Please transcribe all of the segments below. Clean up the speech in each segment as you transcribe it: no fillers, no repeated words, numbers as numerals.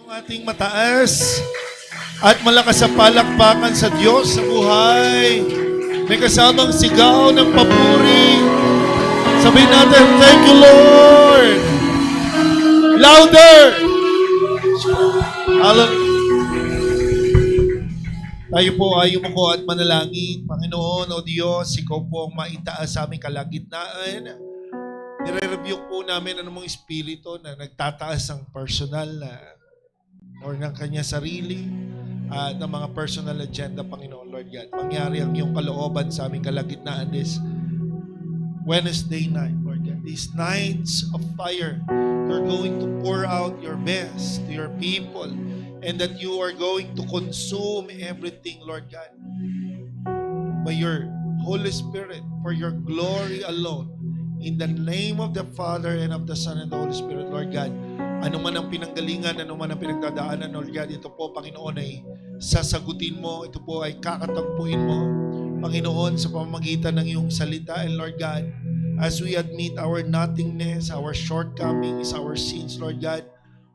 ating mataas at malakas sa palakpakan sa Diyos sa buhay. May kasamang sigaw ng papuri. Sabihin natin, thank you, Lord. Louder. Hallelujah. Tayo po ay umuko at manalangin. Panginoon o Diyos, Ikaw po ang maitaas sa aming kalagitnaan. Nire-review po namin anumang espiritu na nagtataas ng personal na or ng kanya sarili at ng mga personal agenda, Panginoon Lord God. Mangyari ang iyong kalooban sa aming kalagitnaan this Wednesday night, Lord God. These nights of fire, you're going to pour out your best to your people and that you are going to consume everything, Lord God, by your Holy Spirit for your glory alone. In the name of the Father and of the Son and the Holy Spirit, Lord God, ano man ang pinanggalingan, ano man ang pinagdadaanan, Lord God, ito po, Panginoon, ay sasagutin mo, ito po ay kakatagpuin mo, Panginoon, sa pamamagitan ng iyong salita. And Lord God, as we admit our nothingness, our shortcomings, our sins, Lord God,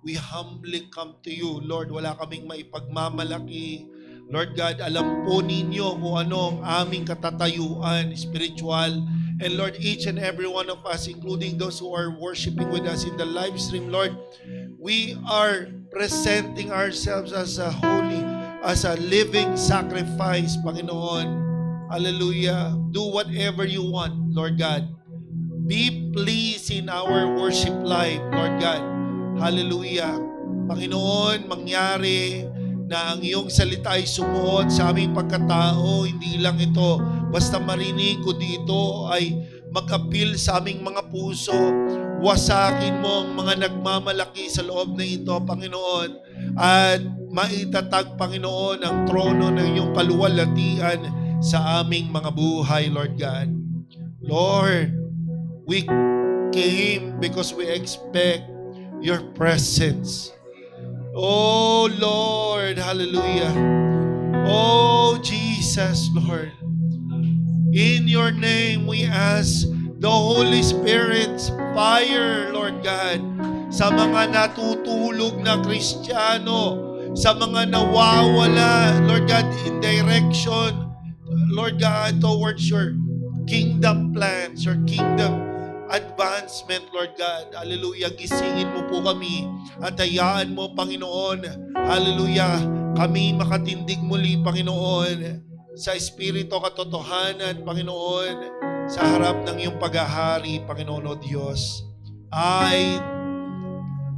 we humbly come to you, Lord. Wala kaming maipagmamalaki. Lord God, alam po ninyo kung ano ang aming katatayuan, spiritual. And Lord, each and every one of us, including those who are worshiping with us in the live stream, Lord, we are presenting ourselves as a holy, as a living sacrifice, Panginoon. Hallelujah. Do whatever you want, Lord God. Be pleased in our worship life, Lord God. Hallelujah. Panginoon, mangyari na ang iyong salita ay sumuot sa aming pagkatao. Hindi lang ito basta marinig, kundi ito ay mag-appeal sa aming mga puso. Wasakin mo ang mga nagmamalaki sa loob na ito, Panginoon. At maitatag, Panginoon, ang trono ng iyong kaluwalhatian sa aming mga buhay, Lord God. Lord, we came because we expect your presence. Oh Lord, hallelujah. Oh Jesus, Lord. In your name we ask the Holy Spirit's fire, Lord God, sa mga natutulog na Kristiyano, sa mga nawawala, Lord God, in direction, Lord God, towards your kingdom plans, your kingdom advancement, Lord God. Hallelujah. Gisingin mo po kami at hayaan mo, Panginoon. Hallelujah. Kami makatindig muli, Panginoon, sa Espiritu katotohanan, Panginoon, sa harap ng iyong paghahari, Panginoon o Diyos. I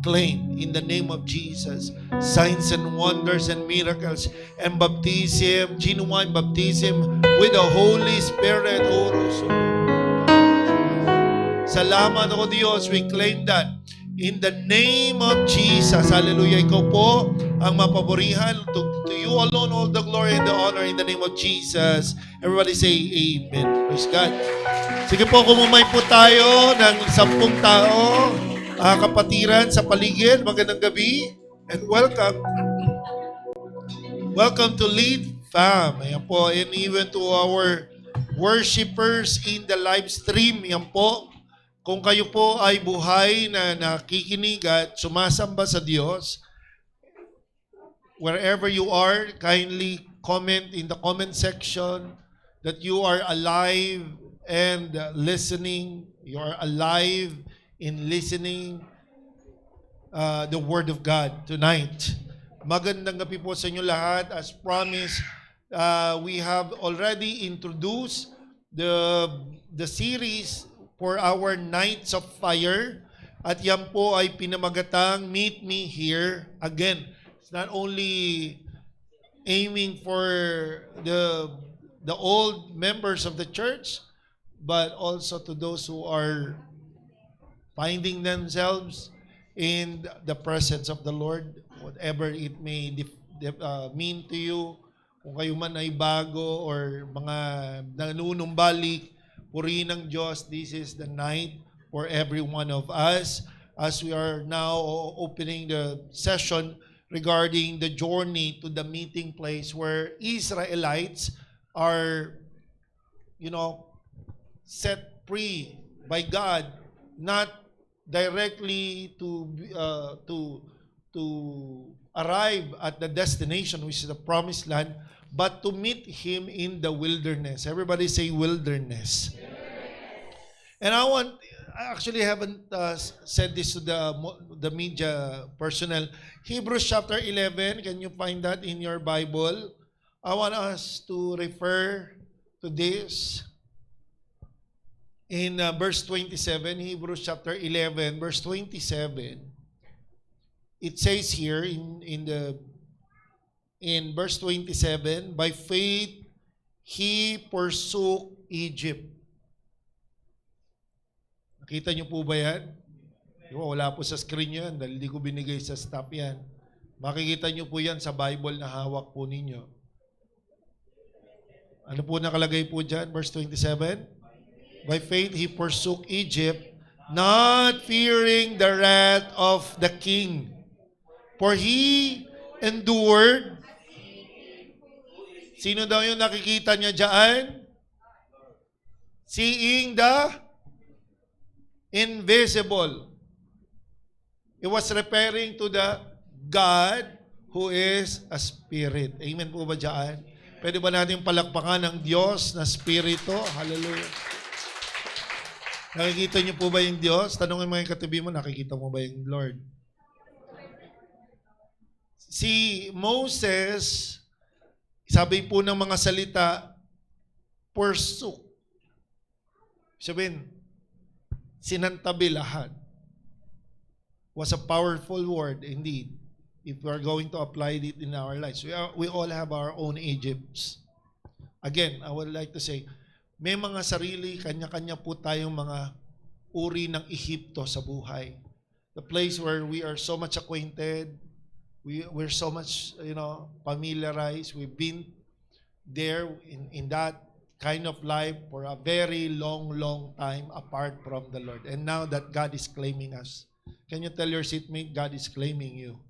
claim in the name of Jesus signs and wonders and miracles and baptism, genuine baptism with the Holy Spirit. Salamat o Diyos, we claim that in the name of Jesus. Hallelujah. Ikaw po ang mapaborihan. To you alone all the glory and the honor in the name of Jesus. Everybody say amen. Praise God. Sige po, kumumay po tayo ng 10 tao. Kapatiran sa paligid. Magandang gabi and welcome. Welcome to Lead Fam. Ayan po. And even to our worshipers in the live stream. Ayan po. Kung kayo po ay buhay na nakikinig at sumasamba sa Diyos, wherever you are, kindly comment in the comment section that you are alive and listening. You are alive in listening the Word of God tonight. Magandang gabi po sa inyo lahat. As promised, we have already introduced the series for our Nights of Fire. At yan po ay pinamagatang Meet Me Here. Again, it's not only aiming for the old members of the church, but also to those who are finding themselves in the presence of the Lord, whatever it may mean to you. Kung kayo man ay bago or mga nanunumbalik, purihin ng Diyos, this is the night for every one of us as we are now opening the session regarding the journey to the meeting place where Israelites are, set free by God, not directly to arrive at the destination, which is the promised land, but to meet Him in the wilderness. Everybody say wilderness. And I actually haven't said this to the media personnel. Hebrews chapter 11, can you find that in your Bible? I want us to refer to this in verse 27, Hebrews chapter 11, verse 27. It says here in verse 27, by faith he forsook Egypt. Nakita niyo po ba yan? Wala po sa screen yan dahil hindi ko binigay sa staff yan. Makikita niyo po yan sa Bible na hawak po ninyo. Ano po nakalagay po dyan? Verse 27. By faith he forsook Egypt, not fearing the wrath of the king. For he endured. Sino daw yung nakikita niya dyan? Seeing the invisible. It was referring to the God who is a spirit. Amen po ba dyan? Pwede ba natin palakpakan ng Diyos na spirito? Hallelujah. Nakikita niyo po ba yung Diyos? Tanungin mo yung katabi mo, nakikita mo ba yung Lord? Si Moses, sabi po ng mga salita, forsook. Sabihin, sinantabi lahat. Was a powerful word indeed. If we are going to apply it in our lives. We all have our own Egypts. Again, I would like to say, may mga sarili, kanya-kanya po tayong mga uri ng Ehipto sa buhay. The place where we are so much acquainted, we're so much, familiarized. We've been there in that kind of life for a very long time apart from the Lord. And now that God is claiming us. Can you tell your seatmate, God is claiming you?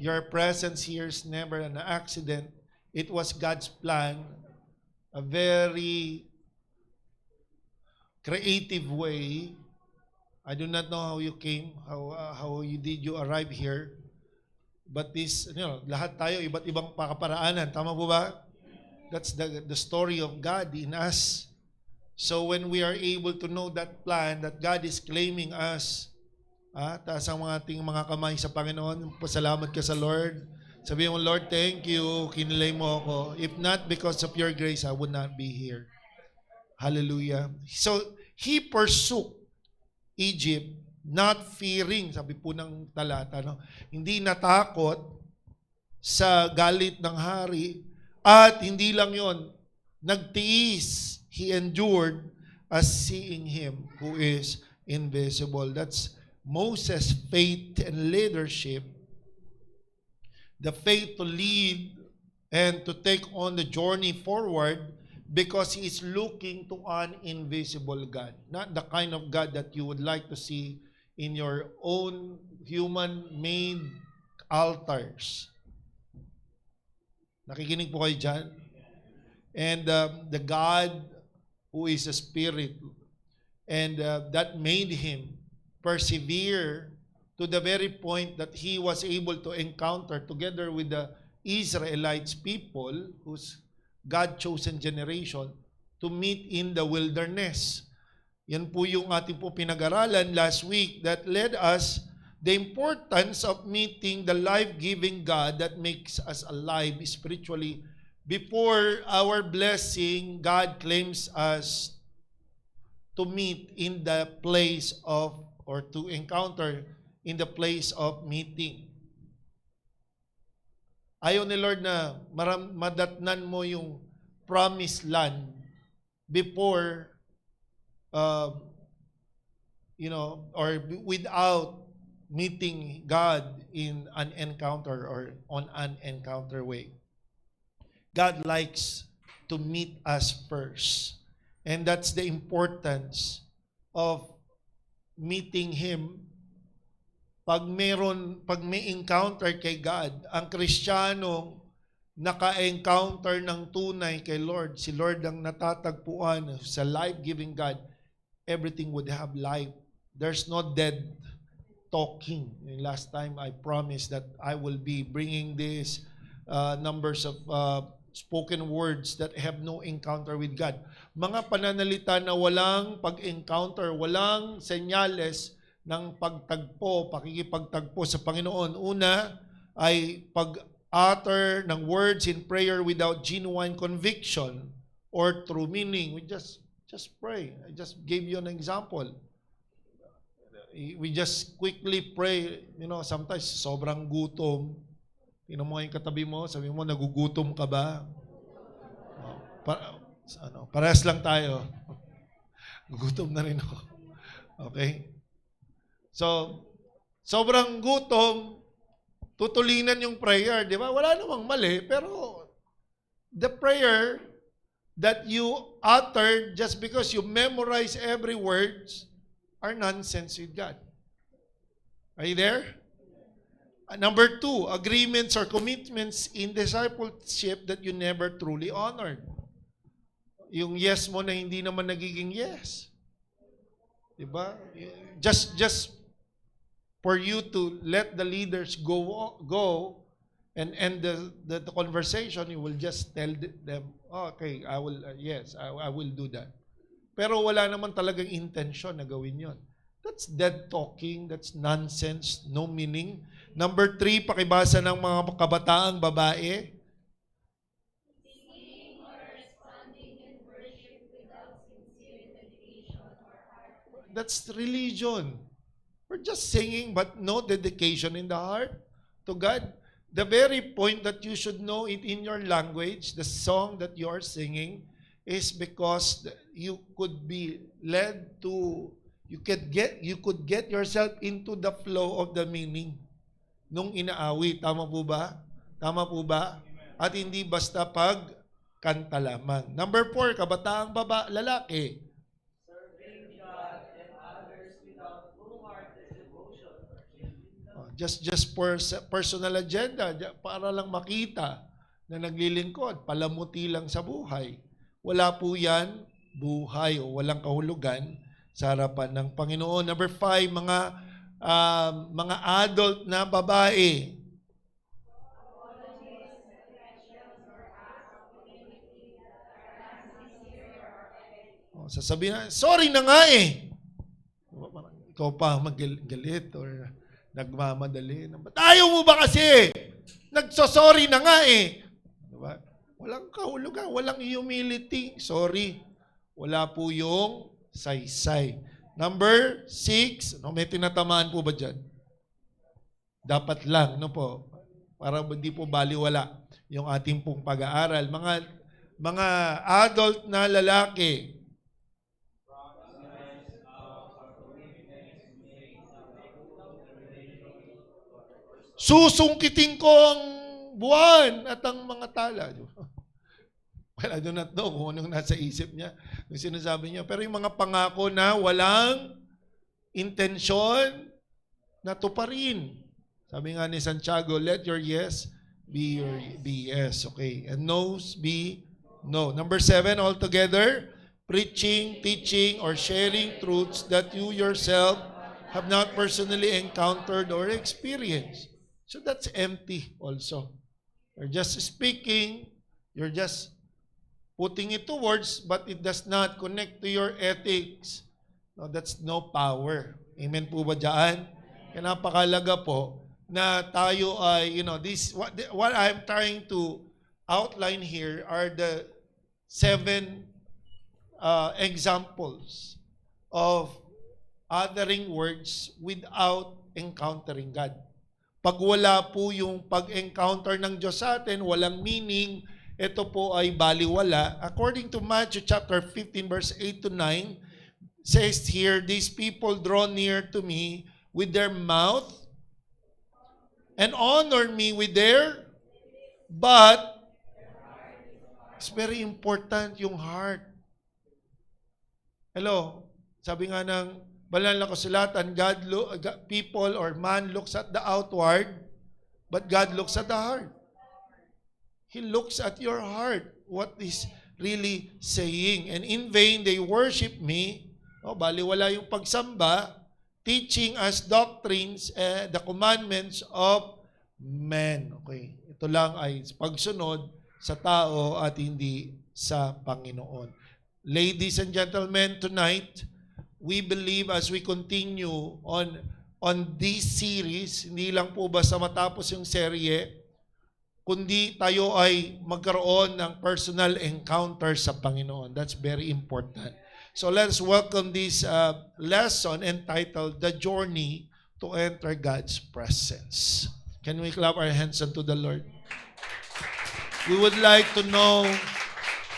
Your presence here is never an accident. It was God's plan, a very creative way. I do not know how you came, how you arrive here. But this, lahat tayo iba't ibang pakaparaanan. Tama po ba? That's the story of God in us. So when we are able to know that plan, that God is claiming us, taas ang ating mga kamay sa Panginoon, pasalamat ka sa Lord. Sabihin mo, Lord, thank you, kinilay mo ako. If not because of your grace, I would not be here. Hallelujah. So, he forsook Egypt, not fearing, sabi po ng talata, hindi natakot sa galit ng hari, at hindi lang yon, nagtiis, he endured as seeing him who is invisible. That's Moses' faith and leadership. The faith to lead and to take on the journey forward because he is looking to an invisible God. Not the kind of God that you would like to see in your own human-made altars. Nakikinig po kayo dyan? And the God who is a spirit, and that made him persevere to the very point that he was able to encounter together with the Israelites people, whose God-chosen generation, to meet in the wilderness. Yan po yung ating po pinag-aralan last week that led us the importance of meeting the life-giving God that makes us alive spiritually. Before our blessing, God claims us to meet in the place of, or to encounter in the place of meeting. Ayaw ni Lord na madatnan mo yung promised land before, or without meeting God in an encounter or on an encounter way. God likes to meet us first. And that's the importance of meeting Him. Pag may encounter kay God, ang Kristiyanong naka-encounter ng tunay kay Lord, si Lord ang natatagpuan sa life-giving God, everything would have life. There's no dead talking. Last time I promised that I will be bringing these numbers of spoken words that have no encounter with God. Mga pananalita na walang pag-encounter, walang senyales ng pagtagpo, pakikipagtagpo sa Panginoon. Una ay pag-utter ng words in prayer without genuine conviction or true meaning. We just pray. I just gave you an example. We just quickly pray. Sometimes sobrang gutom. Tingnan mo yung katabi mo, sabi mo, nagugutom ka ba? Parehas lang tayo. Gutom na rin ako. Okay? So, sobrang gutom, tutulinan yung prayer, di ba? Wala namang mali, pero the prayer that you uttered just because you memorize every words are nonsense with God. Are you there? Number 2, agreements or commitments in discipleship that you never truly honored. Yung yes mo na hindi naman nagiging yes. Diba? Just for you to let the leaders go and end the conversation, you will just tell them, okay, I will, yes, I will do that. Pero wala naman talagang intention na gawin yon. That's dead talking, that's nonsense, no meaning. Number 3, pakibasa ng mga kabataang babae. That's religion. We're just singing but no dedication in the heart to God. The very point that you should know it in your language, the song that you are singing, is because you could be led to, you could get yourself into the flow of the meaning nung inaawit. Tama po ba? Tama po ba? At hindi basta pag kanta lamang. Number 4, kabataang lalaki. Just for personal agenda, para lang makita na naglilingkod, palamuti lang sa buhay. Wala po yan, buhay o walang kahulugan sa harapan ng Panginoon. Number 5, mga adult na babae. Sasabihin na, sorry na nga eh. Ikaw pa magalit or nagmamadali. Ayaw mo ba kasi? Nagsosorry na nga eh. Diba? Walang kahulugan, walang humility. Sorry. Wala po yung saysay. Number 6, may tinatamaan po ba dyan? Dapat lang, po? Para hindi po baliwala yung ating pong pag-aaral. Mga adult na lalaki, susungkitin ko ang buwan at ang mga tala. Well, I do not know kung anong nasa isip niya, yung sinasabi niya. Pero yung mga pangako na walang intensyon na tuparin. Sabi nga ni Santiago, let your yes be yes. Okay. And no's be no. Number 7, altogether, preaching, teaching, or sharing truths that you yourself have not personally encountered or experienced. So that's empty also. You're just speaking, you're just putting it to words, but it does not connect to your ethics. No, that's no power. Amen po ba dyan? Kaya napakalaga po na tayo ay, what I'm trying to outline here are the 7 examples of uttering words without encountering God. Pag wala po yung pag-encounter ng Diyos sa atin, walang meaning, ito po ay baliwala. According to Matthew chapter 15 verse 8 to 9, says here, these people draw near to me with their mouth and honor me with their, but it's very important yung heart. Hello, sabi nga ng Banal na Kasulatan, people or man looks at the outward, but God looks at the heart. He looks at your heart, what is really saying. And in vain, they worship me. Baliwala yung pagsamba, teaching as doctrines the commandments of men. Okay. Ito lang ay pagsunod sa tao at hindi sa Panginoon. Ladies and gentlemen, tonight, we believe as we continue on this series, hindi lang po basta matapos yung serye, kundi tayo ay magkaroon ng personal encounter sa Panginoon. That's very important. So let's welcome this lesson entitled, The Journey to Enter God's Presence. Can we clap our hands unto the Lord? We would like to know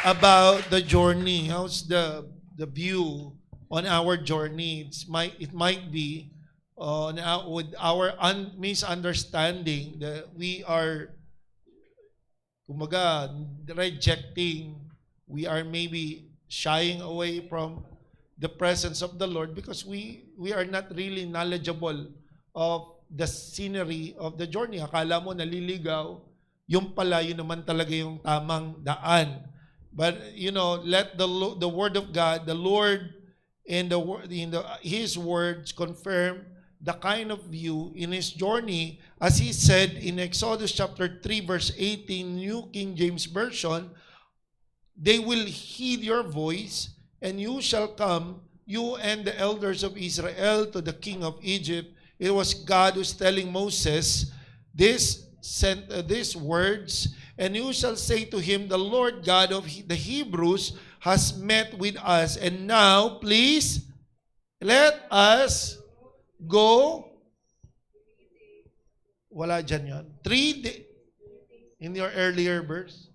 about the journey. How's the view on our journey? It might be with our misunderstanding that we are kumaga, rejecting, we are maybe shying away from the presence of the Lord because we are not really knowledgeable of the scenery of the journey. Akala mo naliligaw, yung pala, yun naman talaga yung tamang daan. But, let the Word of God, the Lord, and His words confirm the kind of view in His journey, as He said in Exodus chapter 3, verse 18, New King James Version, they will heed your voice, and you shall come, you and the elders of Israel, to the king of Egypt. It was God who's telling Moses these words, and you shall say to him, the Lord God of the Hebrews has met with us, and now, please, let us go. Wala dyan yun. 3 days. In your earlier verse.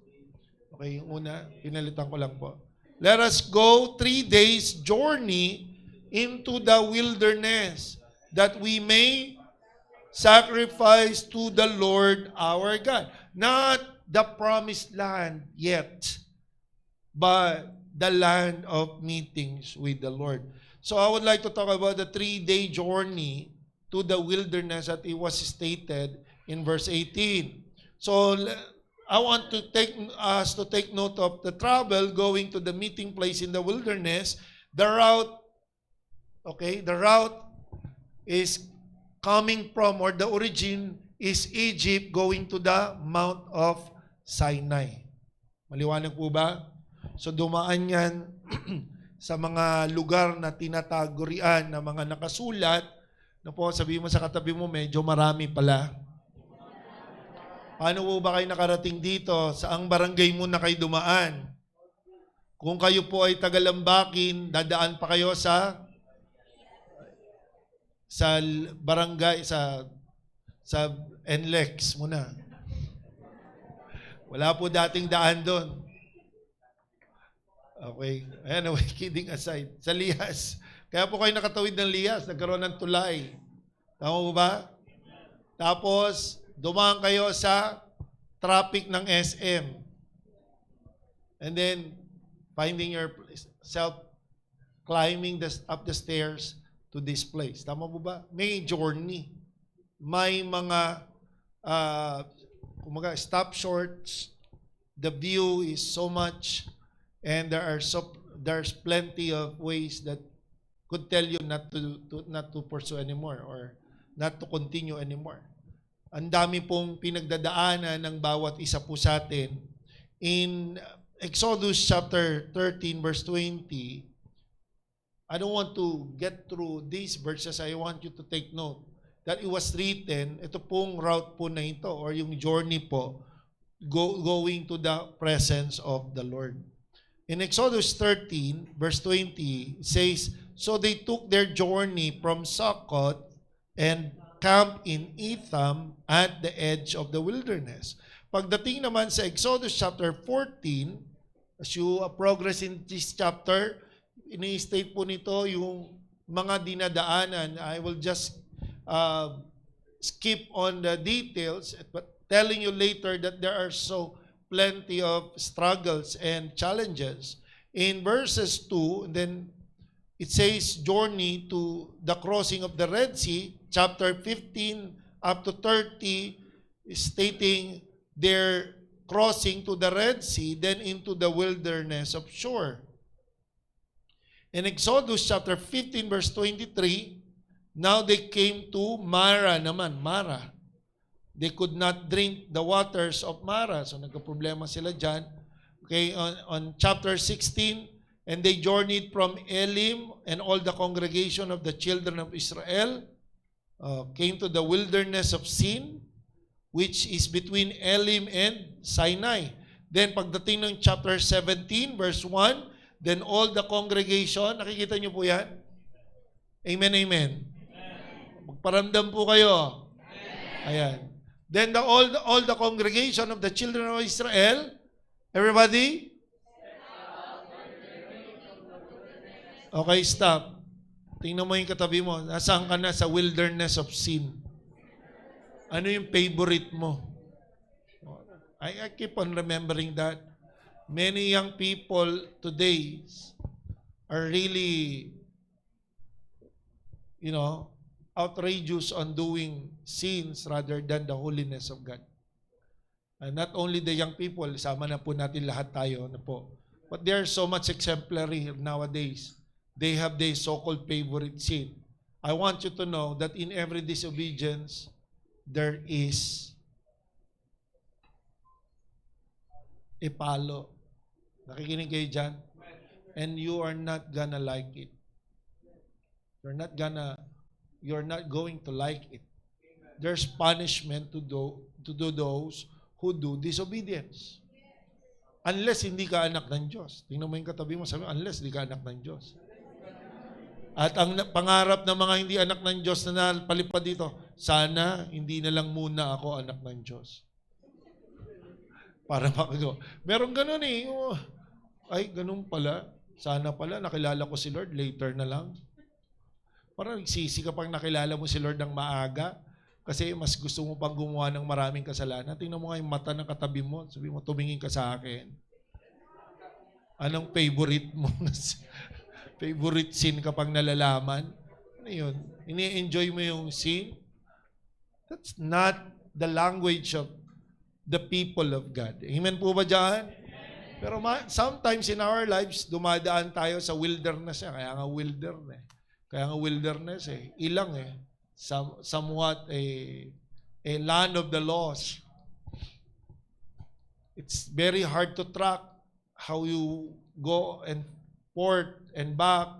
Okay, yung una, pinalitan ko lang po. Let us go 3 days journey into the wilderness that we may sacrifice to the Lord our God. Not the promised land yet, but the land of meetings with the Lord. So I would like to talk about the 3-day journey to the wilderness that it was stated in verse 18. So I want to take note of the travel going to the meeting place in the wilderness. The route is coming from, or the origin is Egypt going to the Mount of Sinai. Maliwanag po ba? So dumaan yan sa mga lugar na tinatagurian na mga nakasulat, na po, sabihin mo sa katabi mo, medyo marami pala. Paano po ba kayo nakarating dito? Saang barangay mo na kayo dumaan? Kung kayo po ay Tagalambakin, dadaan pa kayo sa barangay, sa NLEX muna. Wala po dating daan doon. Okay. Anyway, kidding aside. Sa Lias. Kaya po kayo nakatawid ng Lias, nagkaroon ng tulay. Tama po ba? Tapos, dumaan kayo sa traffic ng SM. And then, finding yourself climbing up the stairs to this place. Tama po ba? May journey. May mga stop shorts. The view is so much. And there's plenty of ways that could tell you not to pursue anymore or not to continue anymore. Ang dami pong pinagdadaanan ng bawat isa po sa atin. In Exodus chapter 13 verse 20, I don't want to get through these verses. I want you to take note that it was written, ito pong route po na ito or yung journey po going to the presence of the Lord. In Exodus 13, verse 20, it says, so they took their journey from Succoth and camped in Etham at the edge of the wilderness. Pagdating naman sa Exodus chapter 14, as you progress in this chapter, ini-state po nito yung mga dinadaanan. I will just skip on the details, but telling you later that there are plenty of struggles and challenges. In verses 2, and then it says journey to the crossing of the Red Sea, chapter 15 up to 30, stating their crossing to the Red Sea, then into the wilderness of Shur. In Exodus chapter 15 verse 23, Now they came to Mara naman. Mara. They could not drink the waters of Mara. So nagka-problema sila dyan. Okay, on chapter 16, and they journeyed from Elim, and all the congregation of the children of Israel came to the wilderness of Sin, which is between Elim and Sinai. Then pagdating ng chapter 17, verse 1, then all the congregation, nakikita niyo po yan? Amen, amen. Magparamdam po kayo. Ayan. Then all the congregation of the children of Israel, everybody? Okay, stop. Tingnan mo yung katabi mo. Nasaan ka na? Sa wilderness of sin. Ano yung favorite mo? I keep on remembering that. Many young people today are really, outrageous on doing sins rather than the holiness of God. And not only the young people, sama na po natin lahat tayo na po. But they are so much exemplary nowadays. They have their so-called favorite sin. I want you to know that in every disobedience, there is a palo. Nakikinig kayo dyan? And you are not gonna like it. You're not going to like it. There's punishment to do those who do disobedience. Unless hindi ka anak ng Diyos. Tingnan mo yung katabi mo, sabi, unless hindi ka anak ng Diyos. At ang pangarap ng mga hindi anak ng Diyos na nalipad dito, sana hindi na lang muna ako anak ng Diyos. Para makagawa. Meron ganun eh. Ay, ganun pala. Sana pala, nakilala ko si Lord, later na lang. Parang nagsisi ka pang nakilala mo si Lord ng maaga kasi mas gusto mo pang gumawa ng maraming kasalanan. Tingnan mo nga yung mata ng katabi mo. Sabi mo, tumingin ka sa akin. Anong favorite mo? Favorite sin ka pang nalalaman? Ano yun? Ini-enjoy mo yung sin? That's not the language of the people of God. Amen po ba dyan? Pero sometimes in our lives, dumadaan tayo sa wilderness. Kaya nga wilderness eh. Ilang eh. Somewhat a land of the lost. It's very hard to track how you go and forth and back.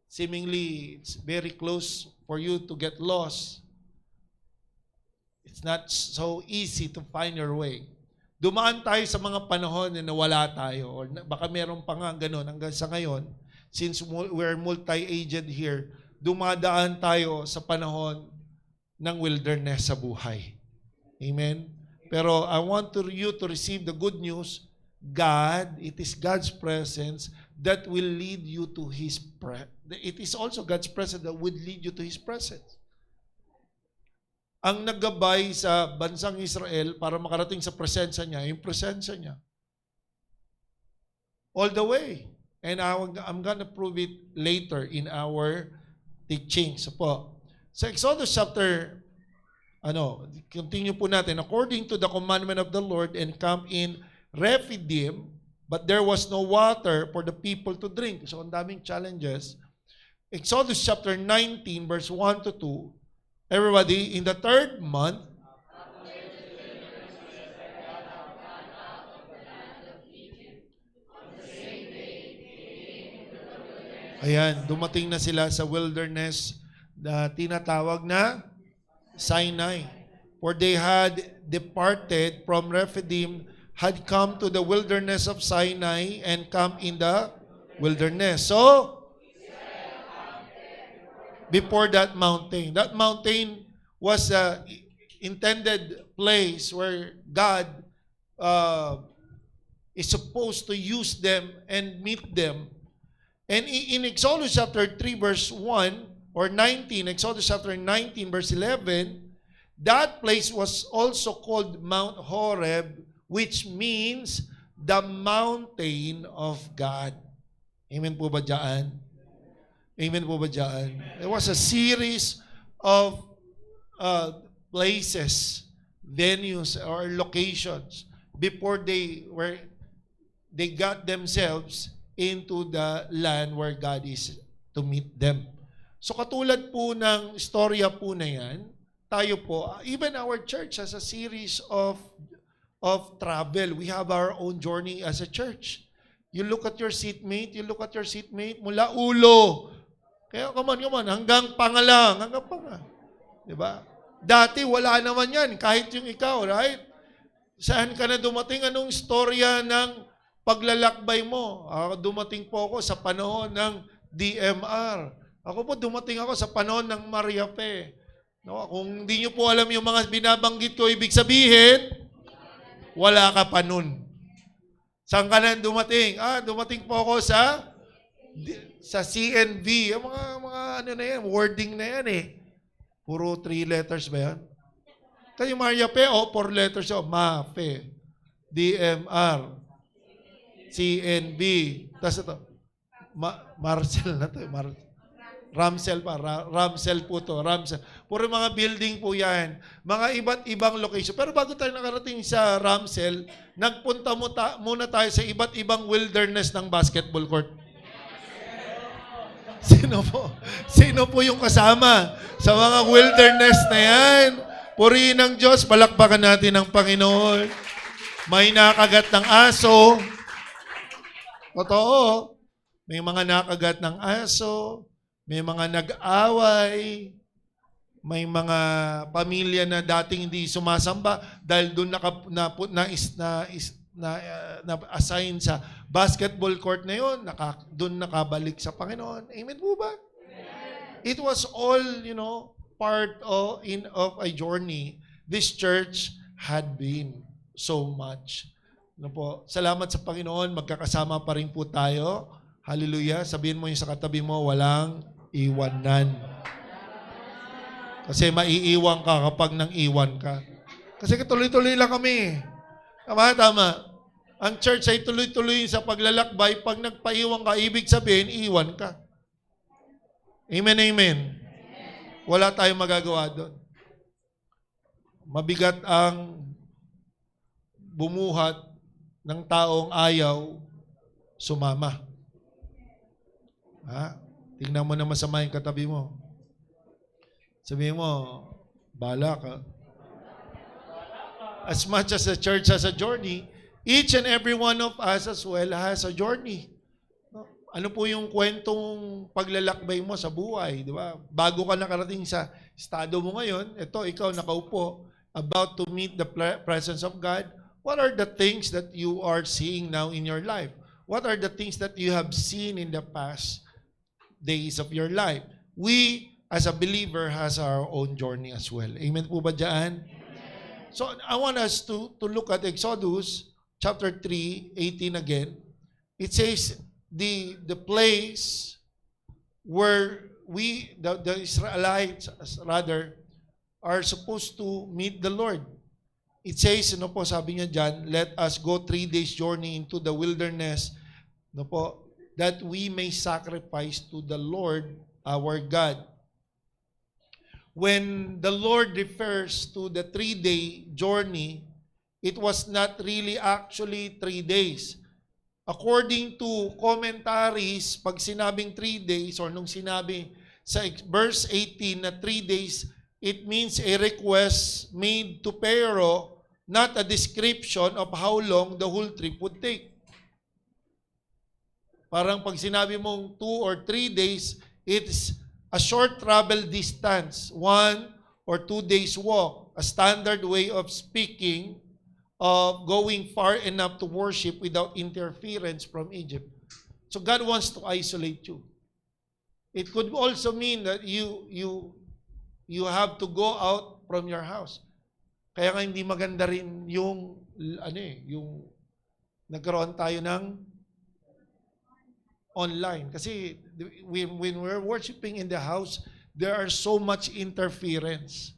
Seemingly, it's very close for you to get lost. It's not so easy to find your way. Dumaan tayo sa mga panahon na nawala tayo. Or baka meron pa nga ganun hanggang sa ngayon. Since we're multi-aged here, dumadaan tayo sa panahon ng wilderness sa buhay. Amen? Pero I want you to receive the good news. God, it is God's presence that will lead you to His presence. It is also God's presence that will lead you to His presence. Ang naggabay sa bansang Israel para makarating sa presensya niya, yung presensya niya. All the way. And I'm gonna prove it later in our teaching. So po, sa Exodus chapter, continue po natin. According to the commandment of the Lord, and camp in Rephidim, but there was no water for the people to drink. So, ang daming challenges. Exodus chapter 19, verse 1 to 2. Everybody, in the third month, ayan, dumating na sila sa wilderness na tinatawag na Sinai. For they had departed from Rephidim, had come to the wilderness of Sinai, and come in the wilderness. So, before that mountain was the intended place where God is supposed to use them and meet them. And in Exodus chapter 3 verse 1 or 19, Exodus chapter 19 verse 11, that place was also called Mount Horeb, which means the mountain of God. Amen po ba dyan? Amen po ba dyan? There was a series of places, venues, or locations before they got themselves into the land where God is to meet them. So katulad po ng istorya po na yan, tayo po, even our church has a series of travel. We have our own journey as a church. You look at your seatmate, mula ulo. Kaya come on, hanggang pangalang, Diba? Dati wala naman yan, kahit yung ikaw, right? Saan ka na dumating? Anong istorya ng paglalakbay mo? Dumating po ako sa panahon ng DMR. Ako po dumating ako sa panahon ng Mariape. No, kung hindi nyo po alam yung mga binabanggit ko, ibig sabihin, wala ka pa nun. Saan ka na dumating? Dumating po ako sa CNV. Yung mga ano na yan, wording na yan eh. Puro 3 letters ba yan? Kayo Mariape, 4 letters yun. MAPE, DMR, CNB. Tapos ito, Marcel na to. Ramsel pa. Ramsel po to. Ramsel. Puro mga building po yan. Mga iba't ibang location. Pero bago tayo nakarating sa Ramsel, nagpunta muna tayo sa iba't ibang wilderness ng basketball court. Sino po yung kasama sa mga wilderness na yan? Purihin ng Diyos, palakpakan natin ang Panginoon. May nakagat ng aso. Totoo. May mga nakagat ng aso. May mga nag-away, may mga pamilya na dating hindi sumasamba dahil doon na-assign sa basketball court na yun, doon nakabalik sa Panginoon. Amen po ba? It was all, part of a journey this church had been so much. Salamat sa Panginoon, magkakasama pa rin po tayo. Hallelujah. Sabihin mo yung sa katabi mo, walang iwanan. Kasi maiiwan ka kapag nang iwan ka. Kasi tuloy-tuloy lang kami. Tama. Ang church ay tuloy-tuloy sa paglalakbay. Pag nagpaiwan ka, ibig sabihin, iwan ka. Amen. Wala tayong magagawa doon. Mabigat ang bumuhat ng taong ayaw sumama. Tingnan mo na masama yung katabi mo. Sabihin mo, bala ka. As much as the church has a journey, each and every one of us as well has a journey. Ano po yung kwentong paglalakbay mo sa buhay, di ba? Bago ka nakarating sa estado mo ngayon, ikaw nakaupo, about to meet the presence of God, what are the things that you are seeing now in your life? What are the things that you have seen in the past days of your life? We, as a believer, has our own journey as well. Amen po ba dyan? So, I want us to look at Exodus chapter 3:18 again. It says, the place where the Israelites, rather, are supposed to meet the Lord. It says, sabi niya dyan, let us go 3 days journey into the wilderness, that we may sacrifice to the Lord our God. When the Lord refers to the 3-day journey, it was not really actually 3 days. According to commentaries, pag sinabing 3 days, or nung sinabi sa verse 18 na 3 days, it means a request made to Pharaoh, not a description of how long the whole trip would take. Parang pag sinabi mong 2 or 3 days, it's a short travel distance, 1 or 2 days walk, a standard way of speaking of going far enough to worship without interference from Egypt. So God wants to isolate you. It could also mean that you have to go out from your house. Kaya nga hindi maganda rin yung nagkaroon tayo ng online. Kasi when we're worshiping in the house, there are so much interference.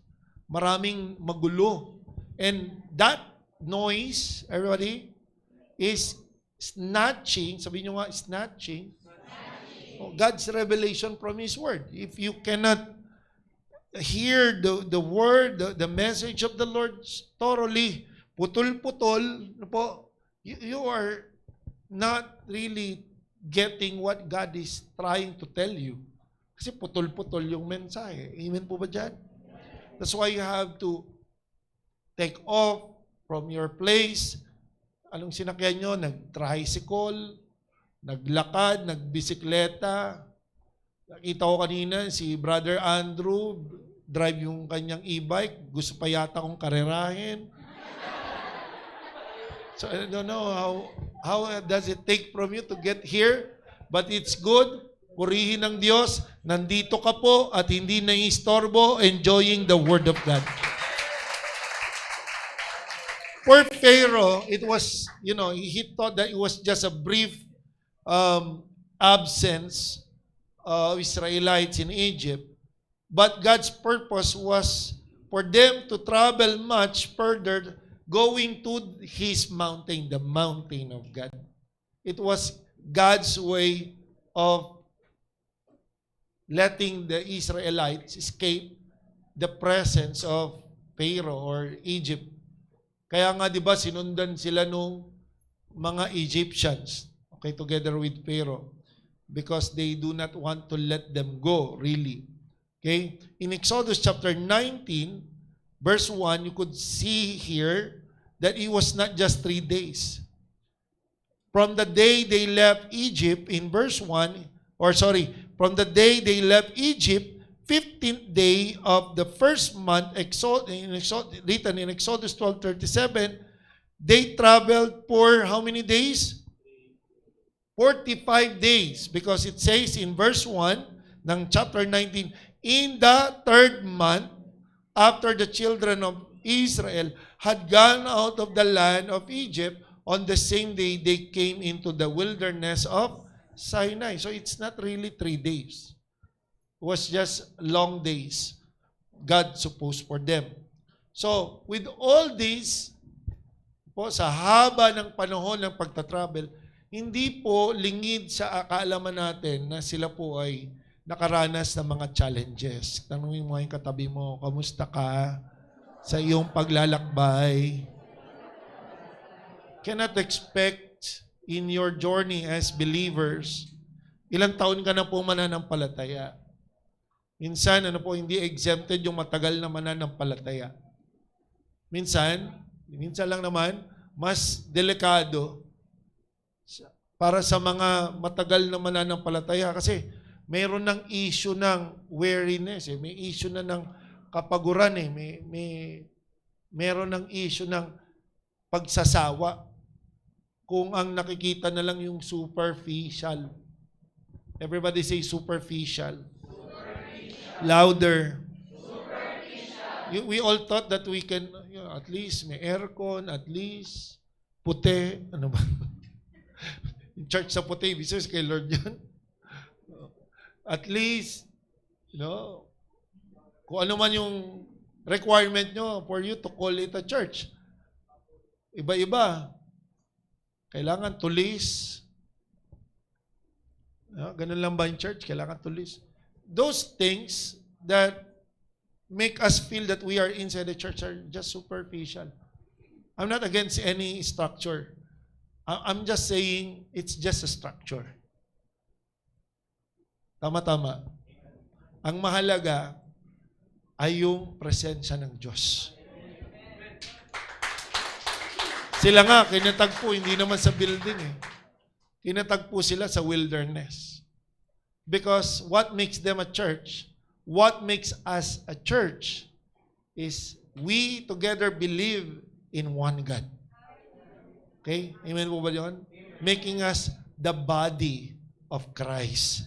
Maraming magulo. And that noise, everybody, is snatching, sabihin nyo nga, snatching, God's revelation from His Word. If you cannot hear the Word, the message of the Lord thoroughly, putol-putol, you are not really getting what God is trying to tell you. Kasi putol-putol yung mensahe. Amen po ba dyan? That's why you have to take off from your place. Anong sinakyan nyo? Nag-tricycle, naglakad, nagbisikleta. Nakita ko kanina si Brother Andrew, drive yung kanyang e-bike. Gusto pa yata kong karerahin. So I don't know how does it take from you to get here, but it's good. Purihin ng Diyos, nandito ka po at hindi naiistorbo, enjoying the Word of God. For Pharaoh, it was, he thought that it was just a brief absence of Israelites in Egypt. But God's purpose was for them to travel much further, going to His mountain, the mountain of God. It was God's way of letting the Israelites escape the presence of Pharaoh or Egypt. Kaya nga 'di ba sinundan sila nung mga Egyptians, okay, together with Pharaoh, because they do not want to let them go, really. Okay? In Exodus chapter 19, verse 1, you could see here that it was not just 3 days. From the day they left Egypt in verse 1, from the day they left Egypt, 15th day of the first month, written in Exodus 12:37, they traveled for how many days? 45 days. Because it says in verse 1 ng chapter 19, in the third month, after the children of Israel had gone out of the land of Egypt, on the same day they came into the wilderness of Sinai. So it's not really 3 days. It was just long days God supposed for them. So with all this, po, sa haba ng panahon ng pagtatravel, hindi po lingid sa kaalaman natin na sila po ay nakaranas ng mga challenges. Tanungin mo yung katabi mo, kamusta ka sa iyong paglalakbay? Cannot expect in your journey as believers, ilang taon ka na po mananampalataya. Minsan, hindi exempted yung matagal na mananampalataya. Minsan lang naman, mas delikado para sa mga matagal na mananampalataya kasi mayroon ng issue ng weariness, may issue na ng kapaguran, mayroon ng issue ng pagsasawa. Kung ang nakikita na lang yung superficial. Everybody say superficial. Louder. Superficial. We all thought that we can, at least may aircon, at least puti. Ano ba? Church sa puti, bisos kay Lord yan. At least, kung ano man yung requirement nyo for you to call it a church. Iba-iba. Kailangan tulis. Ganun lang ba yung church? Kailangan tulis. Those things that make us feel that we are inside the church are just superficial. I'm not against any structure. I'm just saying it's just a structure. Tama-tama. Ang mahalaga ay yung presensya ng Diyos. Sila nga, kinatagpo, hindi naman sa building eh. Kinatagpo sila sa wilderness. Because what makes them a church, what makes us a church, is we together believe in one God. Okay? Amen po ba yun? Making us the body of Christ.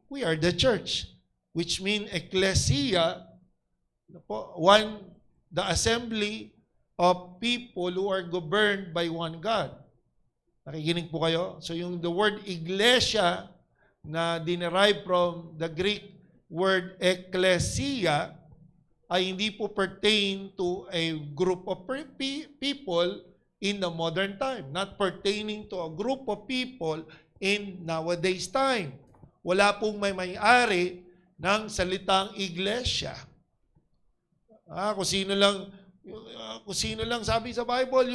We are the church, which means ecclesia, the assembly of people who are governed by one God. Nakikinig po kayo? So the word iglesia na dinerive from the Greek word ecclesia ay hindi po pertain to a group of people in the modern time. Not pertaining to a group of people in nowadays time. Wala pong may-ari ng salitang iglesia. Kung sino lang sabi sa Bible,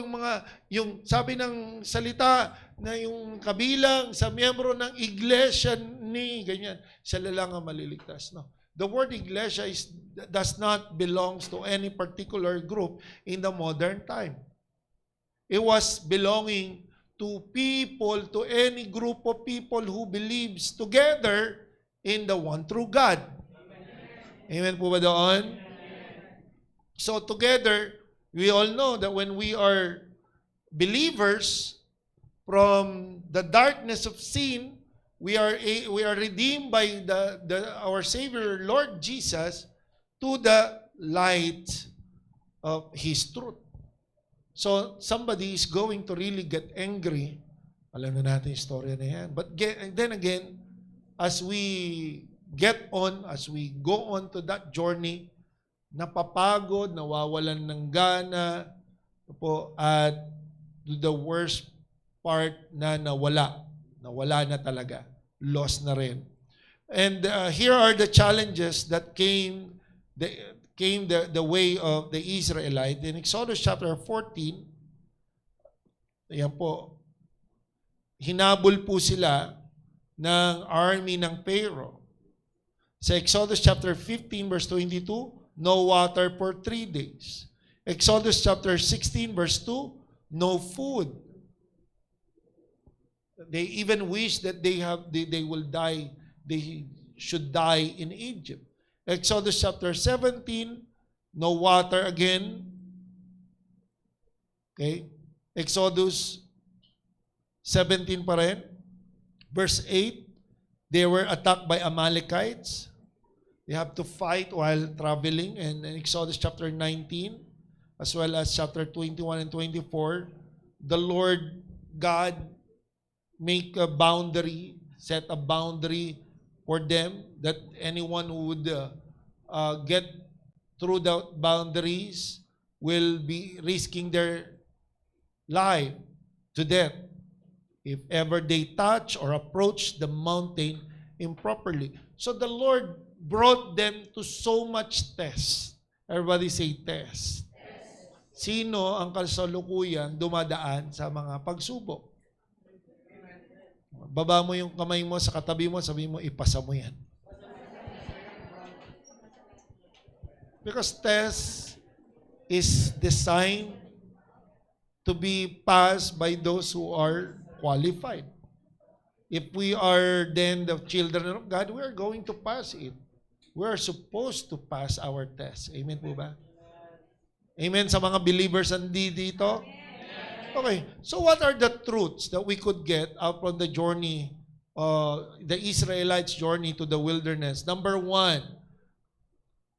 yung sabi ng salita na yung kabilang sa miyembro ng iglesia ni, ganyan. Sila lang ang maliligtas. No. The word iglesia does not belongs to any particular group in the modern time. It was belonging to people, to any group of people who believes together in the one true God. Amen po ba doon? So together, we all know that when we are believers from the darkness of sin, we are redeemed by our Savior Lord Jesus to the light of His truth. So somebody is going to really get angry. Alam na natin yung story na yan. But then again, as we get on, as we go on to that journey, napapagod, nawawalan ng gana, po, at the worst part na nawala na talaga. Lost na rin. And here are the challenges that came the way of the Israelite. In Exodus chapter 14, ayan po, hinabol po sila ng army ng Pharaoh. Sa Exodus chapter 15 verse 22, no water for 3 days. Exodus chapter 16 verse 2, no food. They even wish that they will die, they should die in Egypt. Exodus chapter 17, no water again. Okay? Exodus 17 pa rin. Verse 8, they were attacked by Amalekites. They have to fight while traveling. And in Exodus chapter 19, as well as chapter 21 and 24, the Lord God make a boundary, set a boundary for them, that anyone who would get through the boundaries will be risking their life to death if ever they touch or approach the mountain improperly. So the Lord brought them to so much test. Everybody say test. Sino ang kasalukuyang dumadaan sa mga pagsubok? Baba mo yung kamay mo sa katabi mo, sabi mo, ipasa mo yan. Because test is designed to be passed by those who are qualified. If we are then the children of God, we are going to pass it. We are supposed to pass our test. Amen po ba? Amen sa mga believers dito? Okay, so what are the truths that we could get out from the journey, the Israelites' journey to the wilderness? Number 1,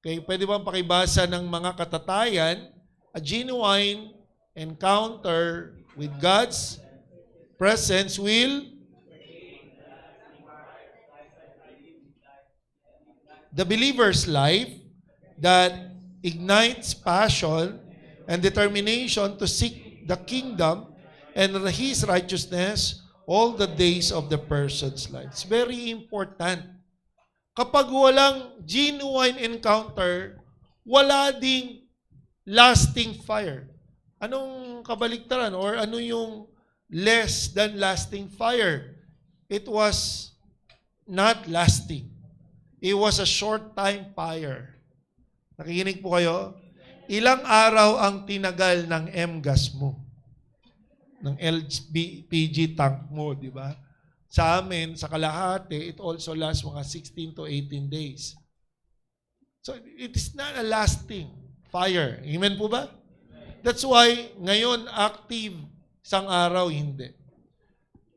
okay, pwede bang pakibasa ng mga katatayan, a genuine encounter with God's presence will the believer's life that ignites passion and determination to seek the kingdom and His righteousness all the days of the person's life. It's very important. Kapag walang genuine encounter, wala ding lasting fire. Anong kabaliktaran or ano yung less than lasting fire? It was not lasting. It was a short time fire. Nakikinig po kayo? Ilang araw ang tinagal ng M-gas mo? Ng LPG tank mo, di ba? Sa amin, sa kalahati, it also lasts mga 16 to 18 days. So, it is not a lasting fire. Amen po ba? That's why, ngayon, active, isang araw, hindi.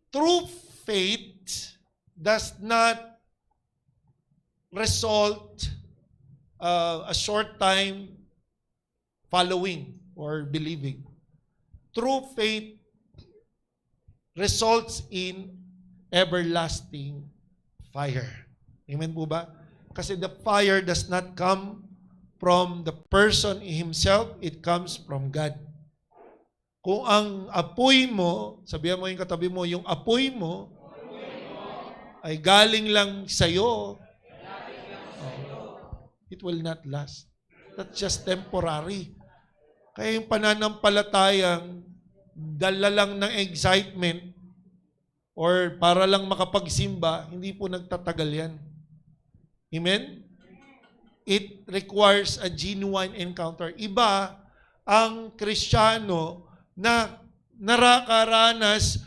True faith does not result a short time following or believing. True faith results in everlasting fire. Amen po ba? Kasi the fire does not come from the person himself, it comes from God. Kung ang apoy mo, sabihan mo yung katabi mo, yung apoy mo ay galing lang sa'yo, it will not last. That's just temporary. Kaya yung pananampalatayang dala lang ng excitement, or para lang makapagsimba, hindi po nagtatagal yan. Amen? It requires a genuine encounter. Iba ang Kristiyano na nakakaranas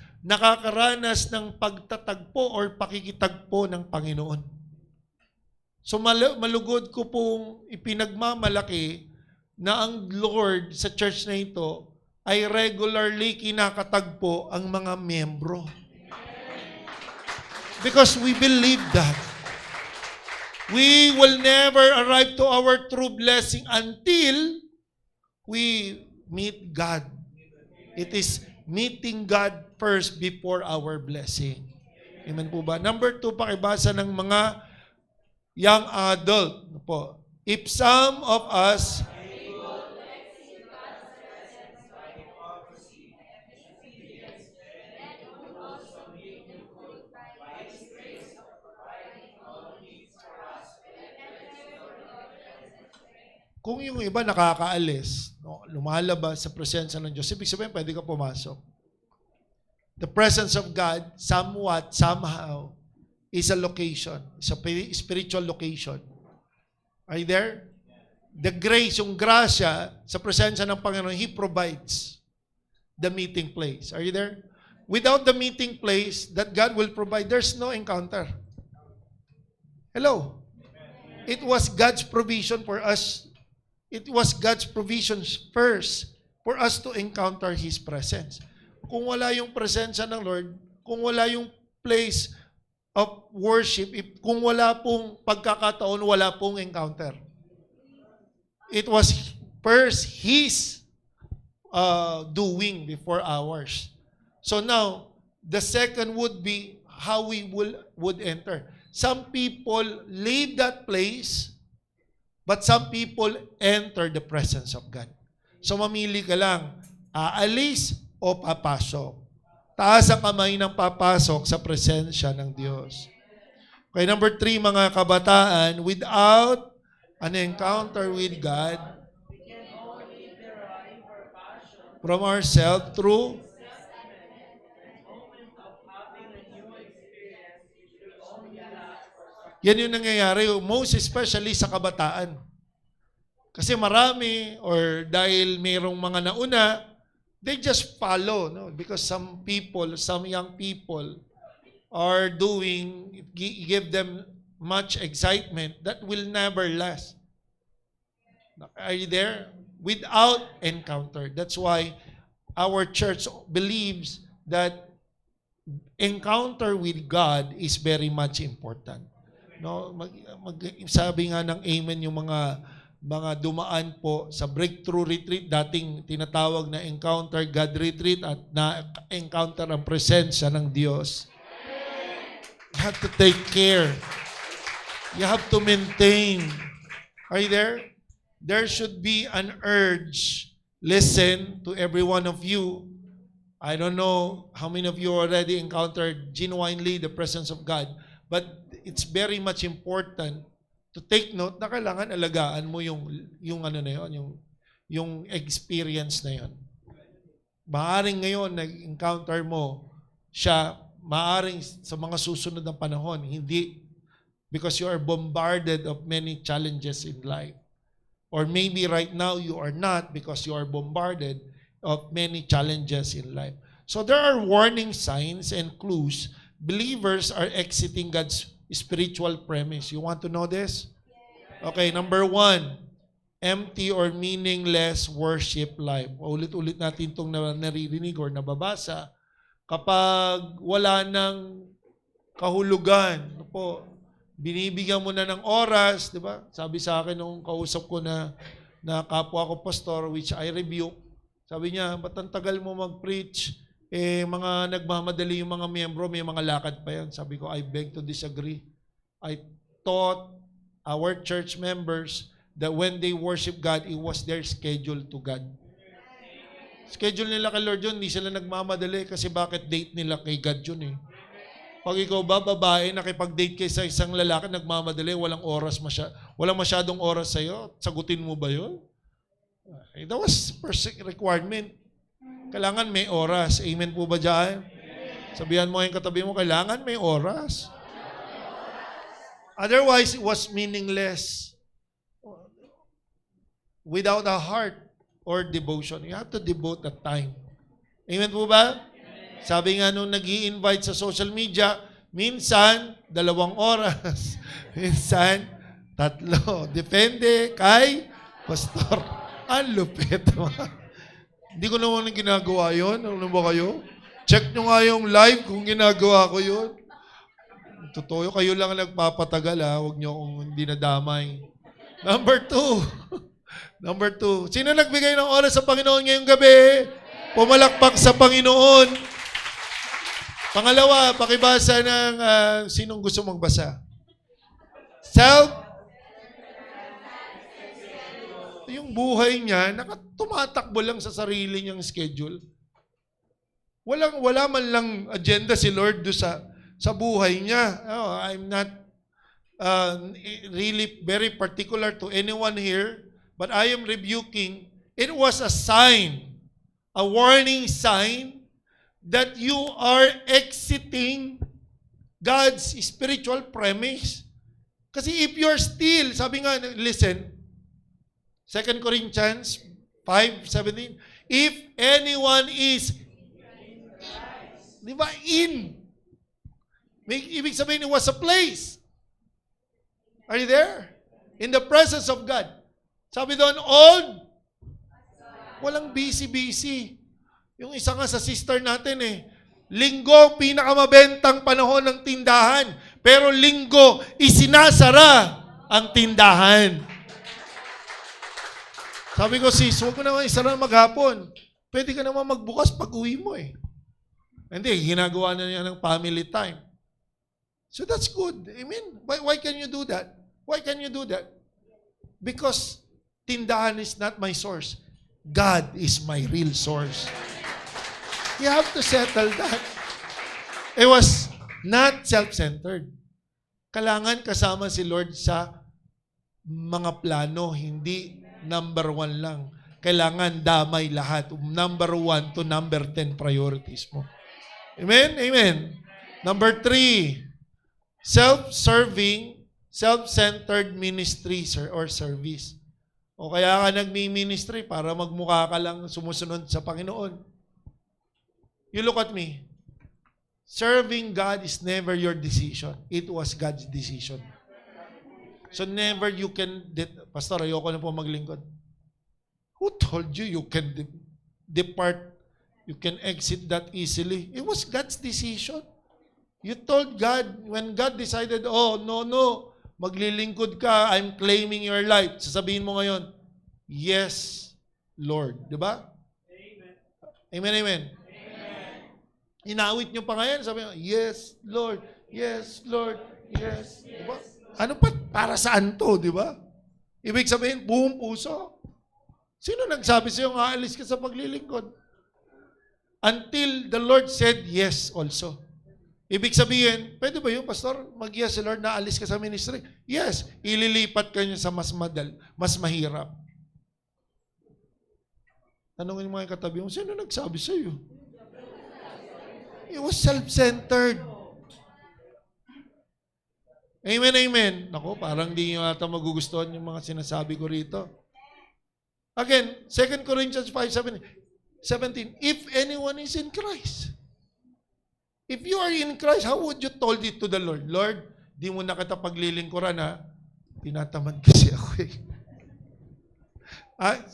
ng pagtatagpo or pakikitagpo ng Panginoon. So malugod ko pong ipinagmamalaki na ang Lord sa church na ito ay regularly kinakatagpo ang mga miyembro. Because we believe that. We will never arrive to our true blessing until we meet God. It is meeting God first before our blessing. Amen po ba? Number 2, pakibasa ng mga young adult. Po. If some of us kung yung iba nakakaalis, no, lumalabas sa presensya ng Diyos, ibig sabihin pwede ka pumasok. The presence of God, somewhat, somehow, is a location. It's a spiritual location. Are you there? The grace, yung grasya sa presensya ng Panginoon, He provides the meeting place. Are you there? Without the meeting place that God will provide, there's no encounter. Hello? It was God's provision for us. It was God's provisions first for us to encounter His presence. Kung wala yung presensya ng Lord, kung wala yung place of worship, kung wala pong pagkakataon, wala pong encounter. It was first His doing before ours. So now, the second would be how we would enter. Some people leave that place, but some people enter the presence of God. So mamili ka lang, aalis o papasok. Taas ang kamay ng papasok sa presensya ng Diyos. Okay, number 3, mga kabataan, without an encounter with God, from ourselves through yan yung nangyayari, most especially sa kabataan. Kasi marami, or dahil mayroong mga nauna, they just follow, no? Because some young people are give them much excitement that will never last. Are you there? Without encounter. That's why our church believes that encounter with God is very much important. No, sabi nga ng amen yung mga dumaan po sa breakthrough retreat, dating tinatawag na encounter God retreat, at na-encounter ang presensya ng Diyos. You have to take care. You have to maintain. Are you there? There should be an urge. Listen to every one of you. I don't know how many of you already encountered genuinely the presence of God, but it's very much important to take note na kailangan alagaan mo yung ano na yun, yung experience na yun. Maaring ngayon nag-encounter mo siya, maaring sa mga susunod na panahon, hindi, because you are bombarded of many challenges in life. Or maybe right now you are not, because you are bombarded of many challenges in life. So there are warning signs and clues. Believers are exiting God's spiritual premise. You want to know this? Okay, number 1, empty or meaningless worship life. Ulit-ulit natin itong naririnig or nababasa. Kapag wala ng kahulugan, binibigyan mo na ng oras, di ba? Sabi sa akin nung kausap ko na kapwa ko pastor, which I rebuke, sabi niya, ba't ang tagal mo mag-preach? Mga nagmamadali yung mga miyembro, may mga lakad pa yan. Sabi ko, I beg to disagree. I taught our church members that when they worship God, it was their schedule to God. Schedule nila kay Lord yun, hindi sila nagmamadali kasi bakit date nila kay God yun eh. Pag ikaw ba, babae, nakipag-date kay sa isang lalaki, nagmamadali, walang masyadong oras sa'yo, sagutin mo ba yun? That was first requirement. Kailangan may oras. Amen po ba dyan? Sabihan mo yung katabi mo, kailangan may oras. Otherwise, it was meaningless. Without a heart or devotion. You have to devote the time. Amen po ba? Sabi nga nung nag-i-invite sa social media, minsan, 2 oras. Minsan, 3. Depende kay pastor. Ang lupit. Hindi ko naman ginagawa yun. Ano ba kayo? Check nyo nga yung live kung ginagawa ko yun. Totoo, kayo lang ang nagpapatagal ha. Huwag nyo kung hindi nadamay. Number 2. Sino nagbigay ng oras sa Panginoon ngayong gabi? Pumalakpak sa Panginoon. Pangalawa, pakibasa ng sinong gusto magbasa. Yung buhay niya, tumatakbo lang sa sarili niyang schedule. Wala man lang agenda si Lord do sa buhay niya. Oh, I'm not really very particular to anyone here, but I am rebuking. It was a sign, a warning sign that you are exiting God's spiritual premise. Kasi if you're still, sabi nga, listen, 2 Corinthians 5:17, if anyone is, di ba, ibig sabihin, it was a place. Are you there? In the presence of God. Sabi doon, walang busy-busy. Yung isa nga sa sister natin linggo, pinakamabentang panahon ng tindahan. Pero linggo, isinasara ang tindahan. Sabi ko, sis, huwag mo naman isara maghapon. Pwede ka naman magbukas pag uwi mo Hindi, ginagawa na niya ng family time. So that's good. Amen. Why can you do that? Why can you do that? Because tindahan is not my source. God is my real source. You have to settle that. It was not self-centered. Kailangan kasama si Lord sa mga plano, hindi number 1 lang. Kailangan damay lahat. Number 1 to number 10 priorities mo. Amen? Amen. Number 3, self-serving, self-centered ministry or service. O kaya ka nagmi-ministry para magmukha ka lang sumusunod sa Panginoon. You look at me. Serving God is never your decision. It was God's decision. So never you can, Pastor, ayoko na po maglingkod. Who told you you can depart, you can exit that easily? It was God's decision. You told God, when God decided, no, maglilingkod ka, I'm claiming your life. Sasabihin mo ngayon, yes, Lord. Diba? Amen, amen. Inawit nyo pa ngayon, sabi nyo, yes, Lord, yes, Lord, yes. Diba? Ano pa, para saan to, di ba? Ibig sabihin, buong puso. Sino nagsabi sa'yo, aalis ka sa paglilingkod? Until the Lord said yes also. Ibig sabihin, pwede ba yung pastor, mag-yes si Lord, naalis ka sa ministry? Yes, ililipat ka niya sa mas mahirap. Tanungin mo yung katabi mo, sino nagsabi sa'yo? It was self-centered. Amen, amen. Naku, parang di nyo ata magugustuhan yung mga sinasabi ko rito. Again, 2 Corinthians 5:17. If anyone is in Christ. If you are in Christ, how would you told it to the Lord? Lord, di mo na kita paglilingkuran tinatamad kasi ako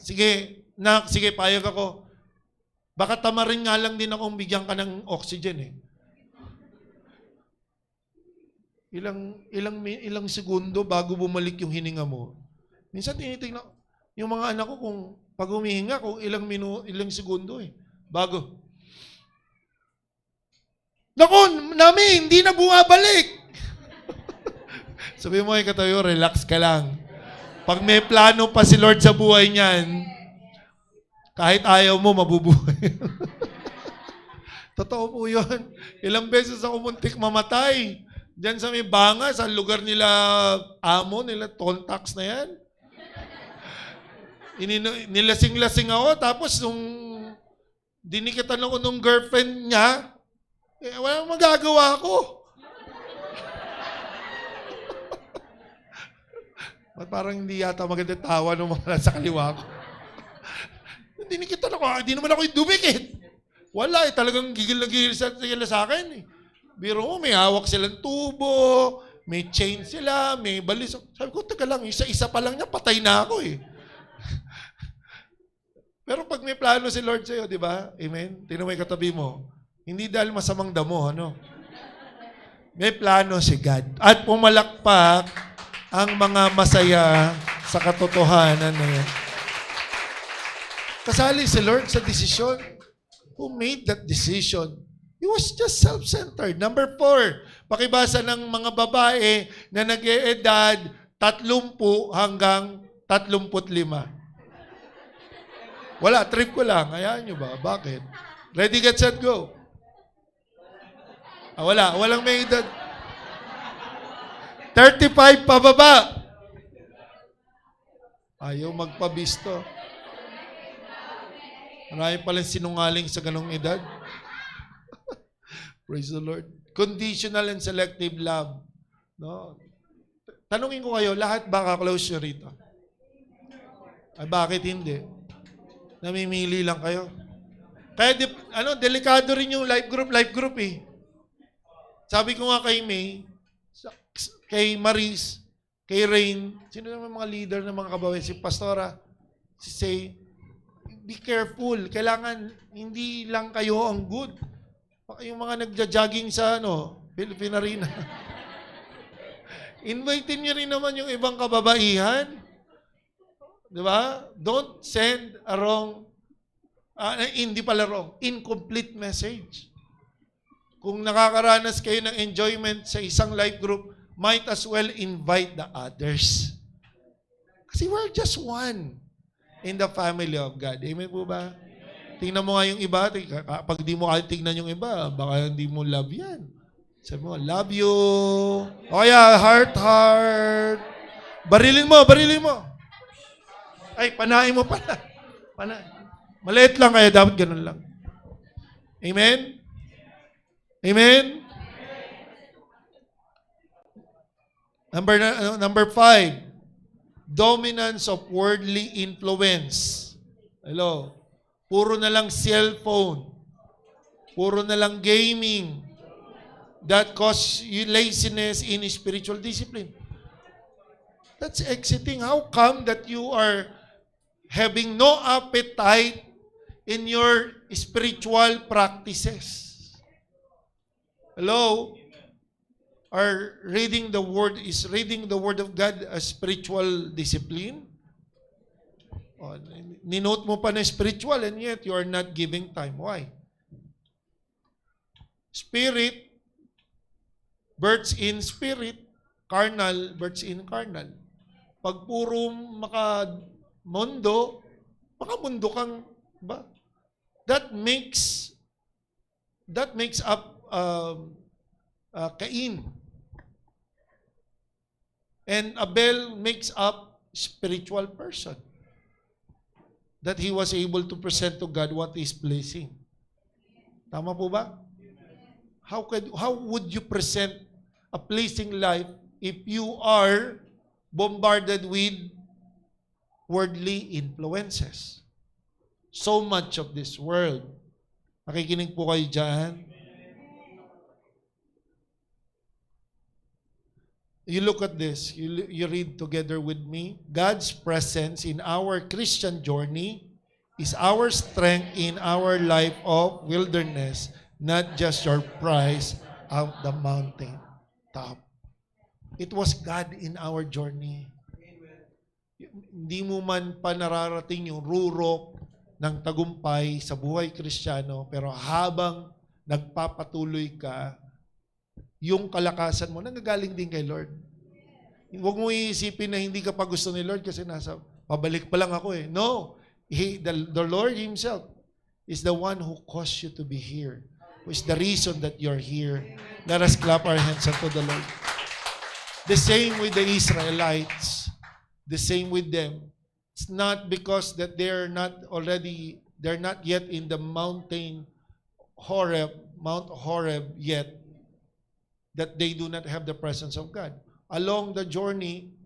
Sige, payag ako. Baka tamarin nga lang din akong bigyan ka ng oxygen Ilang segundo bago bumalik yung hininga mo. Minsan tinitingnan yung mga anak ko kung pag humihinga kung ilang segundo bago. Naku, hindi na bumabalik. Sabi mo katayo, relax ka lang. Pag may plano pa si Lord sa buhay niyan, kahit ayaw mo, mabubuhay. Totoo po yun. Ilang beses ako muntik mamatay. Diyan sa may banga, sa lugar nila, toll tax na yan. Nilasing-lasing ako, tapos nung dinikitan ako nung girlfriend niya, Walang magagawa ko. Ba't parang hindi yata maganda tawa ng mga nasa kaliwa ko? Hindi nakita na ko, hindi naman ako yung dumikit. Wala talagang gigil na gigil sila sa akin Biro mo, may hawak silang tubo, may chain sila, may balis. Sabi ko, taga lang, isa-isa pa lang niya, patay na ako Pero pag may plano si Lord sa'yo, di ba? Amen? Tingnan mo yung katabi mo. Hindi dahil masamang damo, May plano si God. At pumalakpak ang mga masaya sa katotohanan na yan. Kasali si Lord sa desisyon. Who made that decision? He was just self-centered. Number 4, pakibasa ng mga babae na nag-eedad 30 hanggang 35. Wala, trip ko lang. Hayaan nyo ba? Bakit? Ready, get, set, go. Walang may edad. 35 pababa. Ayaw magpabisto. Marami palang sinungaling sa ganong edad. Praise the Lord. Conditional and selective love. Tanungin ko kayo, lahat ba ka-close nyo rito? Ay, bakit hindi? Namimili lang kayo. Kaya, delikado rin yung life group Sabi ko nga kay May, kay Maris, kay Rain, sino naman mga leader ng mga kababayan? Si Pastora, si Say, be careful. Kailangan hindi lang kayo ang good. Yung mga nagja-jogging sa Philippine Arena. Invite niyo rin naman yung ibang kababaihan. Di ba? Don't send a wrong, hindi pala wrong, incomplete message. Kung nakakaranas kayo ng enjoyment sa isang life group, might as well invite the others. Kasi we're just one in the family of God. Amen po ba? Tingnan mo nga yung iba. Pag di mo kahit tingnan yung iba, baka hindi mo love yan. Sabi mo, love you. O kaya, heart. Barilin mo. Ay, panain mo pala. Maliit lang kaya dapat ganun lang. Amen? Amen? Number 5, dominance of worldly influence. Hello? Puro na lang cellphone. Puro na lang gaming. That cause you laziness in spiritual discipline. That's exiting. How come that you are having no appetite in your spiritual practices? Hello? Are reading the Word of God a spiritual discipline? Ninote mo pa na spiritual and yet you are not giving time. Why? Spirit births in spirit, carnal births in carnal. Pag puro makamundo kang, ba? That makes up Cain. And Abel makes up spiritual person. That he was able to present to God what is pleasing. Tama po ba? How would you present a pleasing life if you are bombarded with worldly influences? So much of this world. Nakikinig po kayo dyan? You look at this, you read together with me. God's presence in our Christian journey is our strength in our life of wilderness, not just your prize of the mountain top. It was God in our journey. Hindi mo man pa nararating yung rurok ng tagumpay sa buhay Kristiyano, pero habang nagpapatuloy ka, yung kalakasan mo, nanggagaling din kay Lord. Huwag mo iisipin na hindi ka pa gusto ni Lord kasi pabalik pa lang ako eh. No. The Lord Himself is the one who caused you to be here. Who is the reason that you're here. Let us clap our hands unto the Lord. The same with the Israelites. The same with them. It's not because that they're not yet in the mountain Mount Horeb yet that they do not have the presence of God. Along the journey,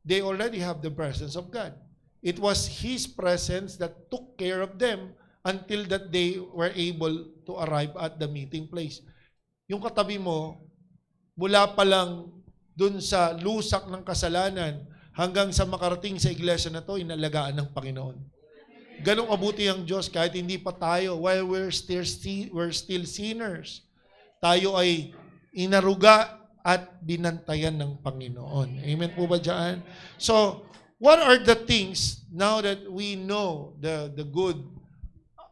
they already have the presence of God. It was His presence that took care of them until that they were able to arrive at the meeting place. Yung katabi mo, mula pa lang dun sa lusak ng kasalanan hanggang sa makarating sa iglesia na to, inalagaan ng Panginoon. Ganong abuti ang Diyos kahit hindi pa tayo, while we're still sinners, tayo ay inaruga at binantayan ng Panginoon. Amen po ba dyan? So, what are the things now that we know the good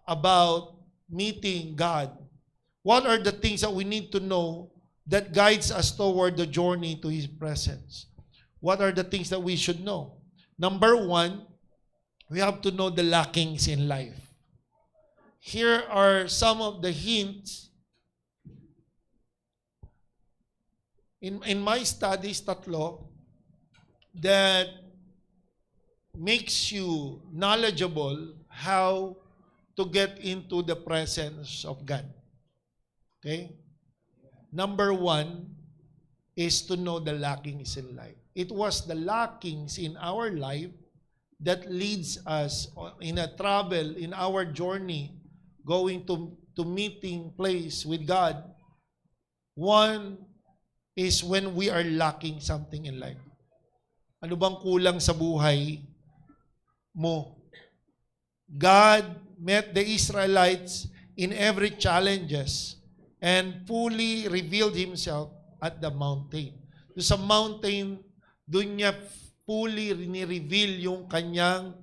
about meeting God? What are the things that we need to know that guides us toward the journey to His presence? What are the things that we should know? Number one, we have to know the lackings in life. Here are some of the hints. In my studies, tatlo, that makes you knowledgeable how to get into the presence of God. Okay? Number one is to know the lackings in life. It was the lackings in our life that leads us in a travel, in our journey, going to meeting place with God. One is when we are lacking something in life. Ano bang kulang sa buhay mo? God met the Israelites in every challenges and fully revealed Himself at the mountain. So sa mountain, doon niya fully ni-reveal yung kanyang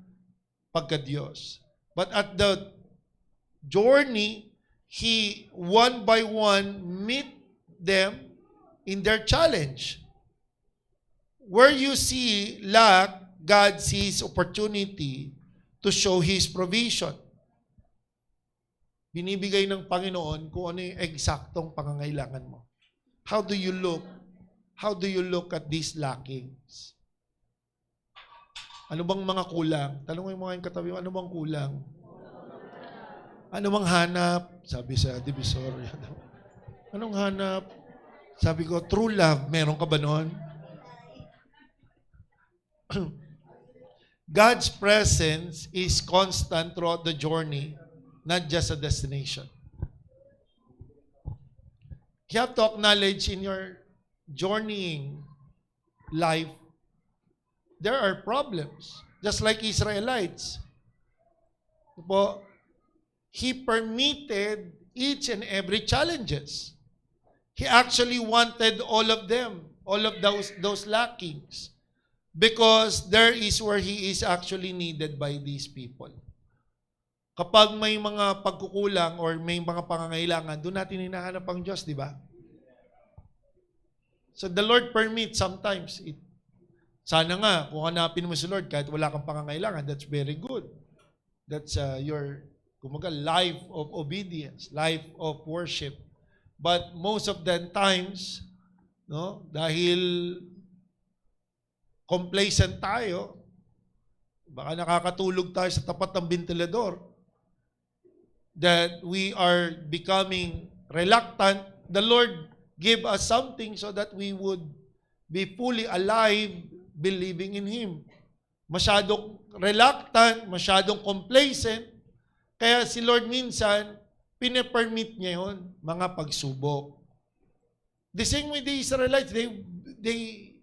pagka-Diyos. But at the journey, He one by one meet them in their challenge. Where you see lack, God sees opportunity to show His provision. Binibigay ng Panginoon kung ano yung eksaktong pangangailangan mo. How do you look? How do you look at these lackings? Ano bang mga kulang? Tanong mo yung mga katabi mo, ano bang kulang? Ano bang hanap? Sabi sa Divisoria. Anong hanap? Sabi ko, true love. Meron ka ba noon? God's presence is constant throughout the journey, not just a destination. You have to acknowledge in your journeying life, there are problems. Just like Israelites. He permitted each and every challenges. He actually wanted all of them, all of those lackings. Because there is where He is actually needed by these people. Kapag may mga pagkukulang or may mga pangangailangan, doon natin hinahanap ang Diyos, di ba? So the Lord permits sometimes. Sana nga, kung hanapin mo si Lord kahit wala kang pangangailangan, that's very good. That's your life of obedience, life of worship. But most of the times, no, dahil complacent tayo, baka nakakatulog tayo sa tapat ng ventilador, that we are becoming reluctant, the Lord give us something so that we would be fully alive believing in Him. Masyadong reluctant, masyadong complacent, kaya si Lord minsan, pine-permit niya yun, mga pagsubok. The same with the Israelites, they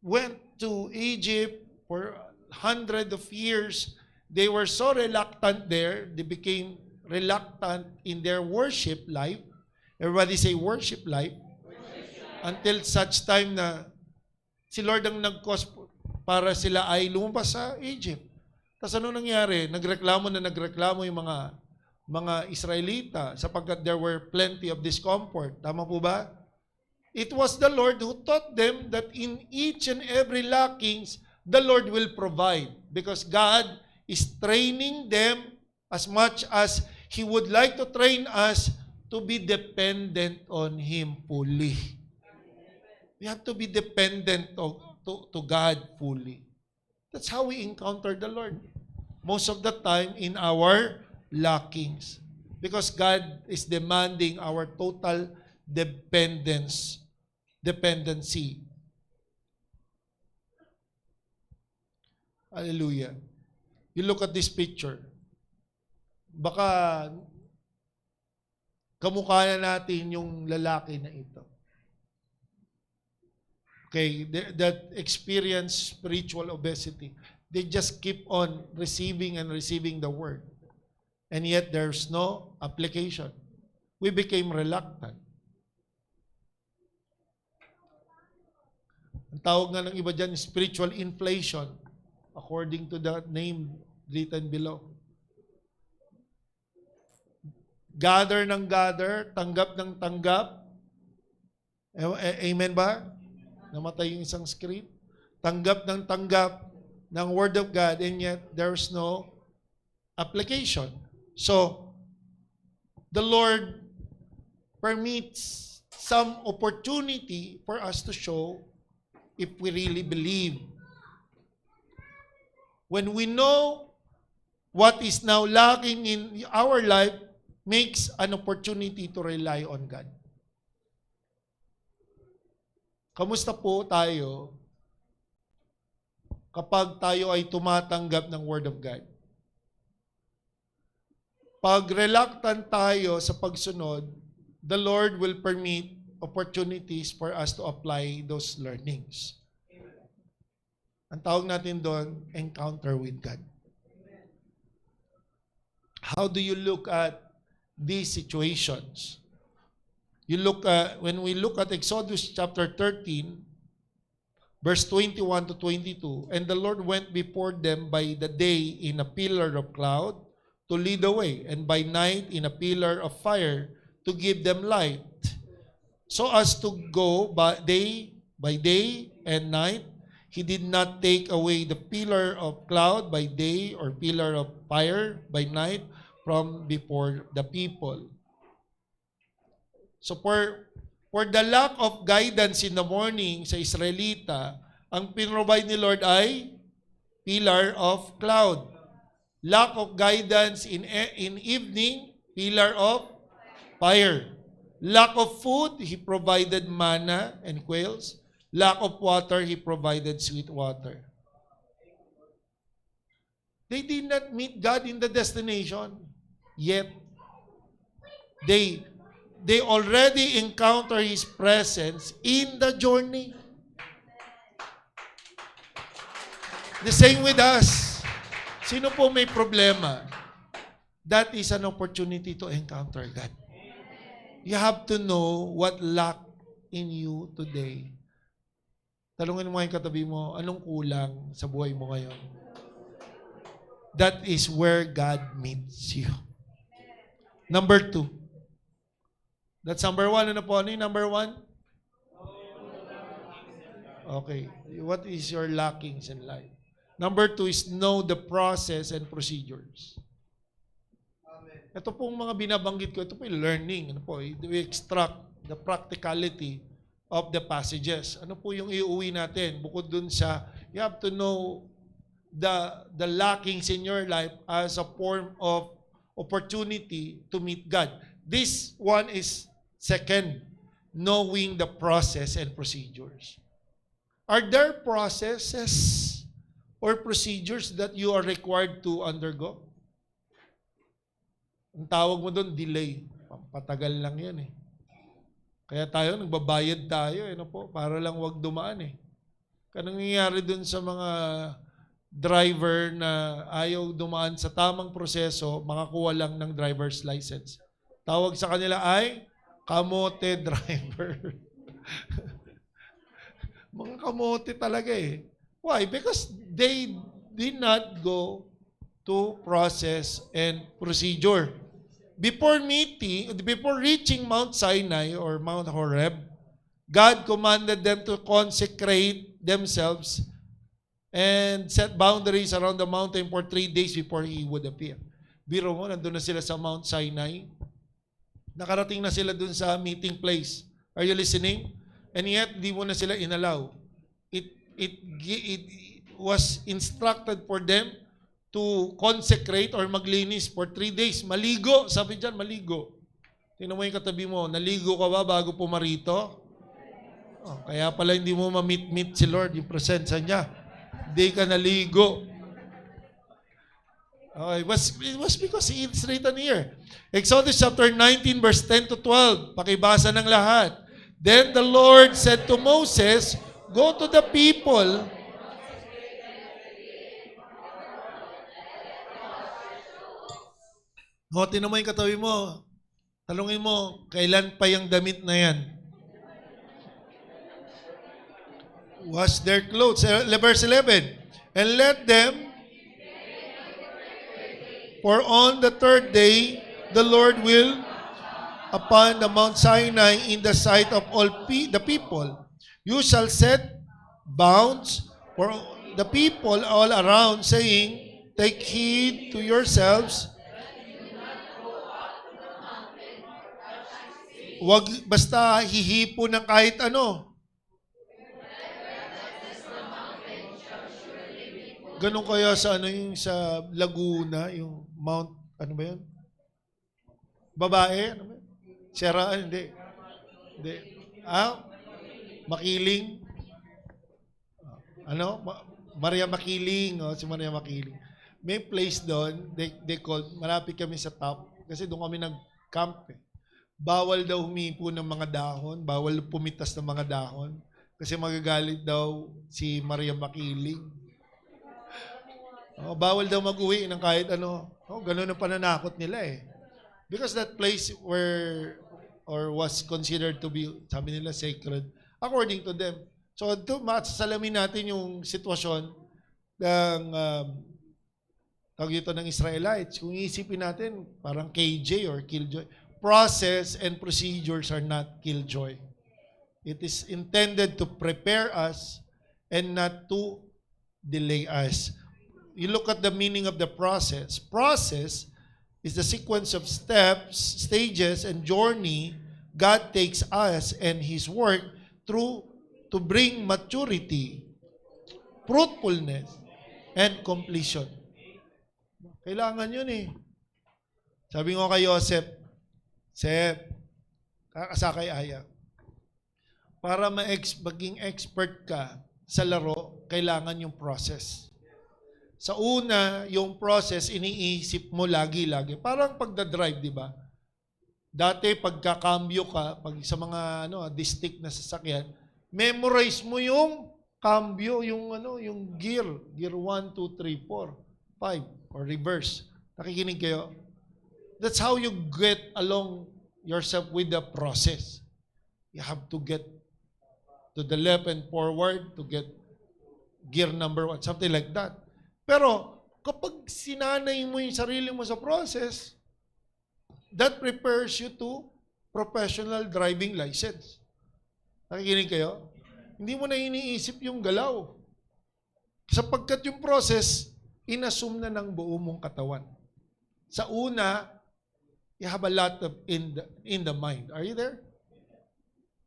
went to Egypt for hundreds of years. They were so reluctant there, they became reluctant in their worship life. Everybody say worship life. Until such time na si Lord ang nag-cause para sila ay lumabas sa Egypt. Tapos ano nangyari? Nagreklamo yung mga Israelita sapagkat there were plenty of discomfort. Tama po ba? It was the Lord who taught them that in each and every lackings, the Lord will provide. Because God is training them as much as He would like to train us to be dependent on Him fully. We have to be dependent to God fully. That's how we encounter the Lord. Most of the time in our lackings. Because God is demanding our total dependency. Hallelujah. You look at this picture. Baka kamukha na natin yung lalaki na ito. Okay, that experience spiritual obesity. They just keep on receiving and receiving the word. And yet there's no application. We became reluctant. Ang tawag nga ng iba dyan, spiritual inflation, according to the name written below. Gather ng gather, tanggap ng tanggap. Amen ba? Namatay yung isang script. Tanggap ng tanggap ng Word of God, and yet there's no application. So, the Lord permits some opportunity for us to show if we really believe. When we know what is now lacking in our life, makes an opportunity to rely on God. Kamusta po tayo kapag tayo ay tumatanggap ng Word of God? Pag reluctant tayo sa pagsunod, the Lord will permit opportunities for us to apply those learnings. Ang tawag natin doon, encounter with God. How do you look at these situations? You look when we look at Exodus chapter 13, verse 21 to 22, and the Lord went before them by the day in a pillar of cloud to lead the way, and by night in a pillar of fire to give them light, so as to go by day and night. He did not take away the pillar of cloud by day or pillar of fire by night from before the people. So for the lack of guidance in the morning sa Israelita, ang pinrovide ni Lord ay pillar of cloud. Lack of guidance in evening, pillar of fire. Lack of food, He provided manna and quails. Lack of water, He provided sweet water. They did not meet God in the destination, yet they already encounter His presence in the journey. The same with us. Sino po may problema? That is an opportunity to encounter God. You have to know what lack in you today. Talungin mo yung katabi mo, anong kulang sa buhay mo ngayon? That is where God meets you. Number 2. That's number 1. Ano po? Ano yung number 1? Okay. What is your lackings in life? Number 2 is know the process and procedures. Ito pong mga binabanggit ko, ito po yung learning. Ano po? We extract the practicality of the passages. Ano po yung iuwi natin? Bukod dun sa, you have to know the lackings in your life as a form of opportunity to meet God. This one is second, knowing the process and procedures. Are there processes or procedures that you are required to undergo? Ang tawag mo doon, delay. Patagal lang yan eh. Kaya tayo, nagbabayad tayo, ano po, para lang wag dumaan eh. Kaya nangyayari dun sa mga driver na ayaw dumaan sa tamang proseso, makakuha lang ng driver's license. Tawag sa kanila ay kamote driver. Mga kamote talaga eh. Why? Because they did not go to process and procedure. Before reaching Mount Sinai or Mount Horeb, God commanded them to consecrate themselves and set boundaries around the mountain for 3 days before He would appear. Biro mo, nandun na sila sa Mount Sinai. Nakarating na sila dun sa meeting place. Are you listening? And yet, di mo na sila inalaw. It was instructed for them to consecrate or maglinis for 3 days. Maligo. Sabi dyan, maligo. Tingnan mo yung katabi mo, naligo ka ba bago pumarito? Oh, kaya pala hindi mo ma-meet si Lord, yung presensya niya. Hindi ka naligo. Oh, it was because it's written here. Exodus chapter 19 verse 10 to 12. Pakibasa ng lahat. Then the Lord said to Moses, "Go to the people." O, tinan mo yung katabi mo. Talungin mo, kailan pa yung damit na yan? Wash their clothes. Verse 11. And let them, for on the third day, the Lord will, upon the Mount Sinai, in the sight of all the people, you shall set bounds for the people all around, saying, take heed to yourselves. Wag basta hihipo ng kahit ano. Ganun kaya sa ano yung sa Laguna, yung Mount, ano ba yun? Babae? Ano ba yun? Sierra? Hindi. Hindi. Makiling? Ano? Maria Makiling. Oh, si Maria Makiling. May place doon, they called, malapit kami sa top, kasi doon kami nag-camp eh. Bawal daw humipo ng mga dahon, bawal pumitas ng mga dahon, kasi magagalit daw si Maria Makiling. Oh, bawal daw mag-uwi ng kahit ano. Oh, ganun ang pananakot nila eh. Because that place was considered to be, sabi nila, sacred, according to them. So, masasalamin natin yung sitwasyon ng tawag ito ng Israelites. Kung iisipin natin, parang KJ or Killjoy. Process and procedures are not killjoy. It is intended to prepare us and not to delay us. You look at the meaning of the process. Process is the sequence of steps, stages, and journey God takes us and His work through to bring maturity, fruitfulness, and completion. Kailangan yun eh. Sabi ko kay Joseph, Sep, kakasakay Aya. Para maging expert ka sa laro, kailangan yung process. Sa una, yung process, iniisip mo lagi-lagi. Parang pagdadrive, di ba? Dati, pagkakambyo ka, pag sa mga distinct na sasakyan, memorize mo yung cambio, yung gear. Gear 1, 2, 3, 4, 5, or reverse. Nakikinig kayo? That's how you get along yourself with the process. You have to get to the left and forward to get gear number 1, something like that. Pero kapag sinanay mo yung sarili mo sa process, that prepares you to professional driving license. Nakikinig kayo? Hindi mo na iniisip yung galaw. Sapagkat yung process, inassume na ng buo mong katawan. Sa una, you have a lot of in the mind. Are you there?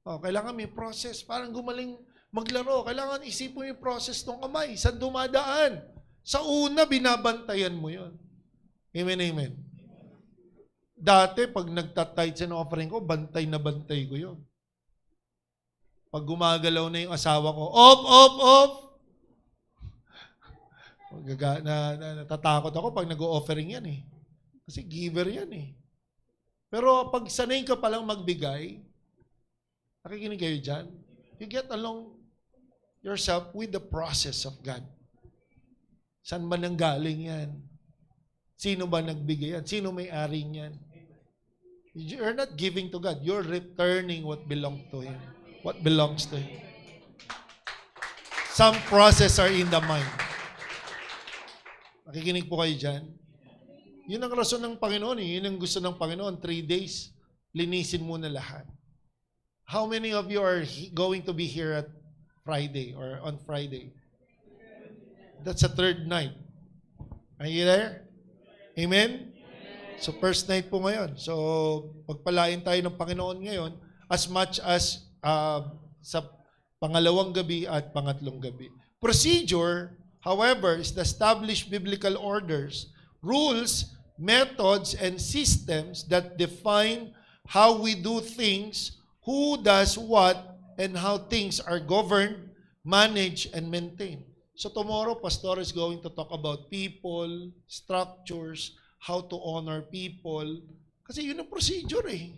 Oh, kailangan may process. Parang gumaling maglaro. Kailangan isipin mo yung process ng kamay. Saan dumadaan? Sa una, binabantayan mo yon. Amen, amen. Dati, pag nagtatithe sa offering ko, bantay na bantay ko yon. Pag gumagalaw na yung asawa ko, off! Natatakot ako pag nag-o-offering yan eh. Kasi giver yan eh. Pero pag sanay ka palang magbigay, nakikinig kayo dyan, you get along yourself with the process of God. Saan ba nanggaling yan? Sino ba nagbigay yan? Sino may-ari yan? You're not giving to God. You're returning what belongs to Him. What belongs to Him. Some process are in the mind. Nakikinig po kayo dyan? Yun ang rason ng Panginoon. Yun ang gusto ng Panginoon. 3 days, linisin muna lahat. How many of you are going to be here at Friday or on Friday? That's a third night. Are you there? Amen? So first night po ngayon. So pagpalain tayo ng Panginoon ngayon as much as sa pangalawang gabi at pangatlong gabi. Procedure however, is the established biblical orders, rules, methods, and systems that define how we do things, who does what, and how things are governed, managed, and maintained. So tomorrow, Pastor is going to talk about people, structures, how to honor people. Kasi yun ang procedure eh.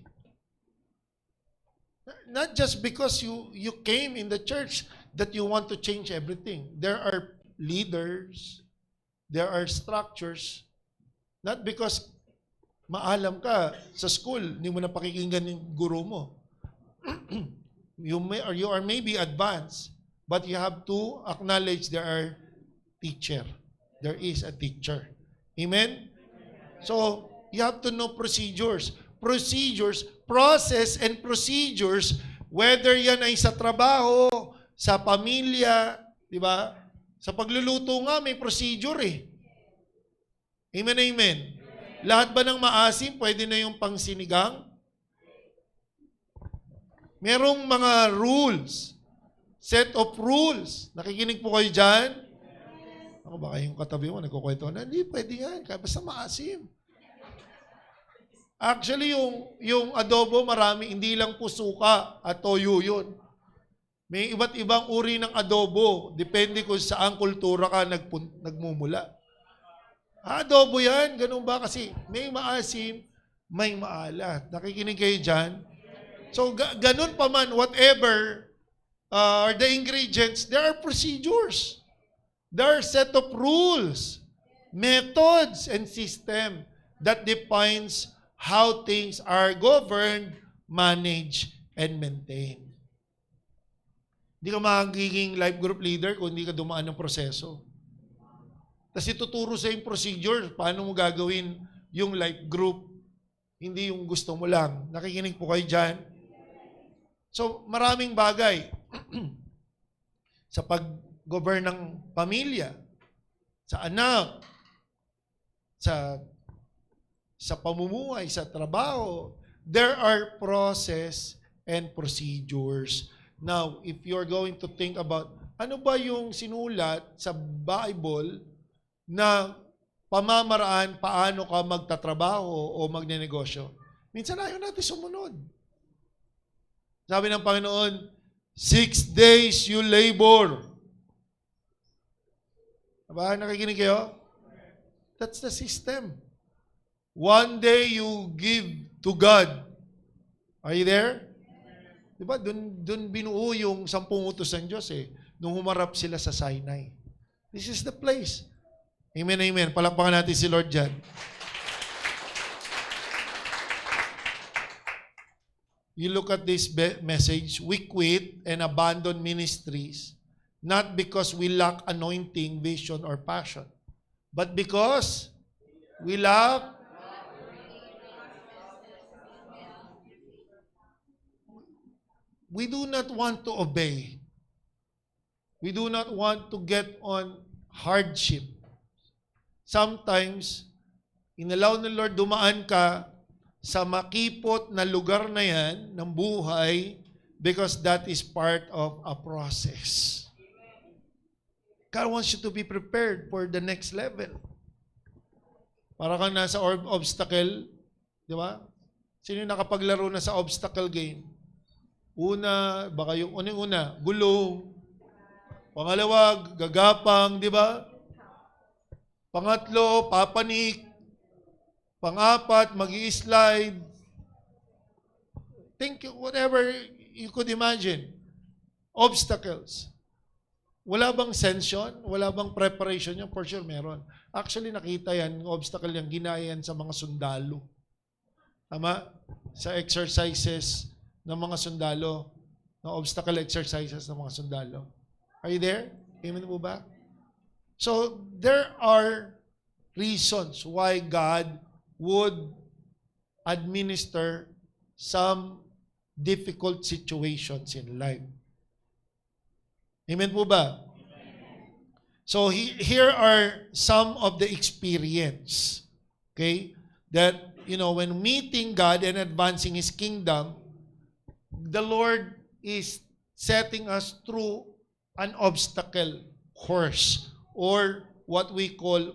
Not just because you came in the church that you want to change everything. There are leaders, there are structures, not because maalam ka sa school, hindi mo na pakikinggan yung guru mo. You are maybe advanced, but you have to acknowledge there are teacher. There is a teacher. Amen? So, you have to know procedures. Procedures, process and procedures, whether yan ay sa trabaho, sa pamilya, di ba? Sa pagluluto nga, may procedure eh. Amen, amen. Lahat ba ng maasim, pwede na yung pangsinigang? Merong mga rules, set of rules. Nakikinig po kayo dyan? Ako, baka yung katabi mo, nagkukwento na, hindi, pwede yan, basta maasim. Actually, yung adobo, marami, hindi lang po suka at toyo yun. May iba't ibang uri ng adobo. Depende kung saan kultura ka nagmumula. Adobo yan, ganun ba? Kasi may maasim, may maalat. Nakikinig kayo dyan? So, ganun pa man, whatever are the ingredients, there are procedures. There are set of rules, methods, and system that defines how things are governed, managed, and maintained. Hindi ka magiging life group leader kung hindi ka dumaan ng proseso. Tapos ituturo sa yung procedure, paano mo gagawin yung life group. Hindi yung gusto mo lang. Nakikinig po kayo dyan? So, maraming bagay. Sa pag-govern ng pamilya, sa anak, sa pamumuhay, sa trabaho, there are process and procedures. Now, if you're going to think about, ano ba yung sinulat sa Bible na pamamaraan paano ka magtatrabaho o magnenegosyo? Minsan ayaw natin sumunod. Sabi ng Panginoon, 6 days you labor. Diba? Nakikinig kayo? That's the system. 1 day you give to God. Are you there? Diba? Dun binuo yung 10 utos ng Diyos eh. Nung humarap sila sa Sinai. This is the place. Amen, amen. Palakpakan natin si Lord dyan. You look at this message, we quit and abandon ministries, not because we lack anointing, vision, or passion, but because we lack we do not want to obey. We do not want to get on hardship. Sometimes, inalaw ng Lord dumaan ka sa makipot na lugar na yan ng buhay because that is part of a process. God wants you to be prepared for the next level. Para kang nasa obstacle, di ba? Sino yung nakapaglaro na sa obstacle game? Una, baka yung una, gulong. Pangalawa, gagapang, di ba? Pangatlo, papanik. Pang-apat, mag-i-slide. Think whatever you could imagine. Obstacles. Wala bang sense yun? Wala bang preparation yun? For sure, meron. Actually, nakita yan, yung obstacle yan, ginaya yan sa mga sundalo. Tama? Sa exercises ng mga sundalo, ng obstacle exercises ng mga sundalo. Are you there? Amen po ba? So, there are reasons why God would administer some difficult situations in life. Amen po ba? So, here are some of the experience, okay, that, when meeting God and advancing His kingdom, the Lord is setting us through an obstacle course or what we call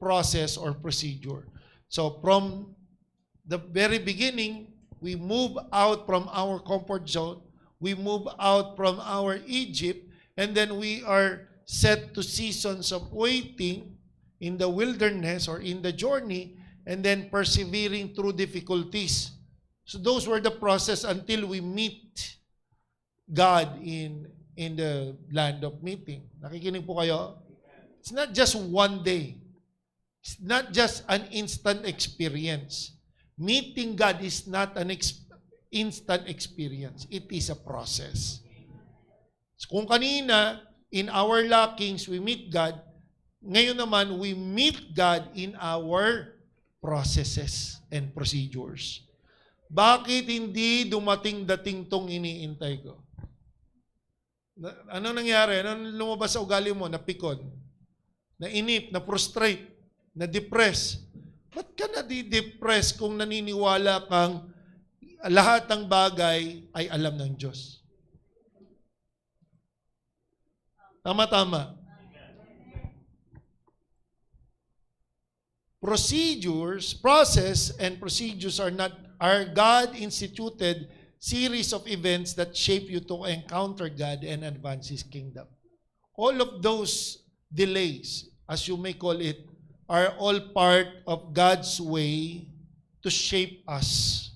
process or procedure. So from the very beginning, we move out from our comfort zone, we move out from our Egypt, and then we are set to seasons of waiting in the wilderness or in the journey, and then persevering through difficulties. So those were the process until we meet God in the land of meeting. Nakikinig po kayo? It's not just one day. It's not just an instant experience. Meeting God is not an instant experience. It is a process. So kung kanina, in our lackings, we meet God, ngayon naman, we meet God in our processes and procedures. Bakit hindi dumating-dating tong iniintay ko? Ano nangyari? Ano lumabas sa ugali mo? Napikon, nainip, na-frustrate, na-depress. Ba't ka na-depress kung naniniwala kang lahat ng bagay ay alam ng Diyos? Tama-tama. Process and procedures are God-instituted series of events that shape you to encounter God and advance His kingdom. All of those delays, as you may call it, are all part of God's way to shape us.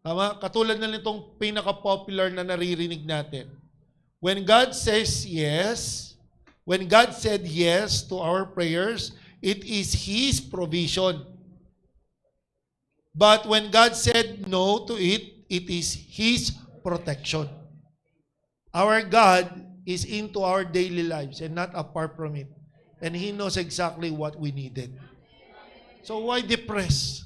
Tama? Katulad na nitong pinaka-popular na naririnig natin. When God says yes, when God said yes to our prayers, it is His provision. But when God said no to it, it is His protection. Our God is into our daily lives and not apart from it. And He knows exactly what we needed. So why depress?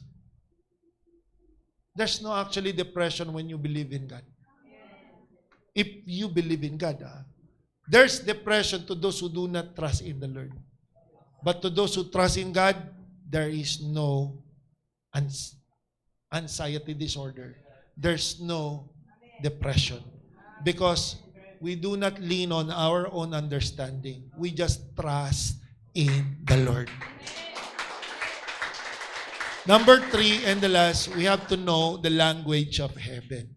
There's no actually depression when you believe in God. If you believe in God, there's depression to those who do not trust in the Lord. But to those who trust in God, there is no anxiety disorder. There's no depression. Because we do not lean on our own understanding. We just trust in the Lord. Number 3 and the last, we have to know the language of heaven.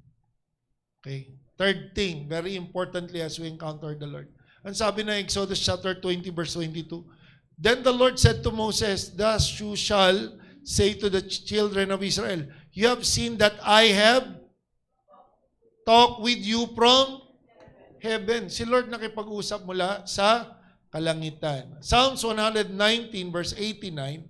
Okay? Third thing, very importantly as we encounter the Lord. Ang sabi na Exodus chapter 20 verse 22, Then the Lord said to Moses, Thus you shall say to the children of Israel, You have seen that I have talked with you from heaven. Si Lord nakipag-usap mula sa kalangitan. Psalms 119 verse 89,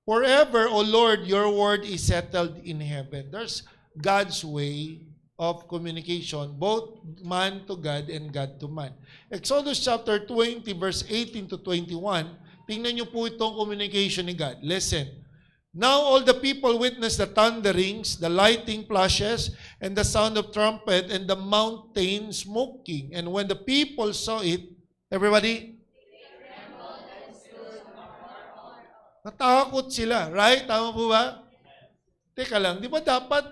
Forever, O Lord, your word is settled in heaven. There's God's way of communication, both man to God and God to man. Exodus chapter 20 verse 18 to 21, tingnan niyo po itong communication ni God. Listen. Now all the people witnessed the thunderings, the lightning flashes, and the sound of trumpet, and the mountain smoking. And when the people saw it, everybody? Natakot sila. Right? Tama po ba? Teka lang, di ba dapat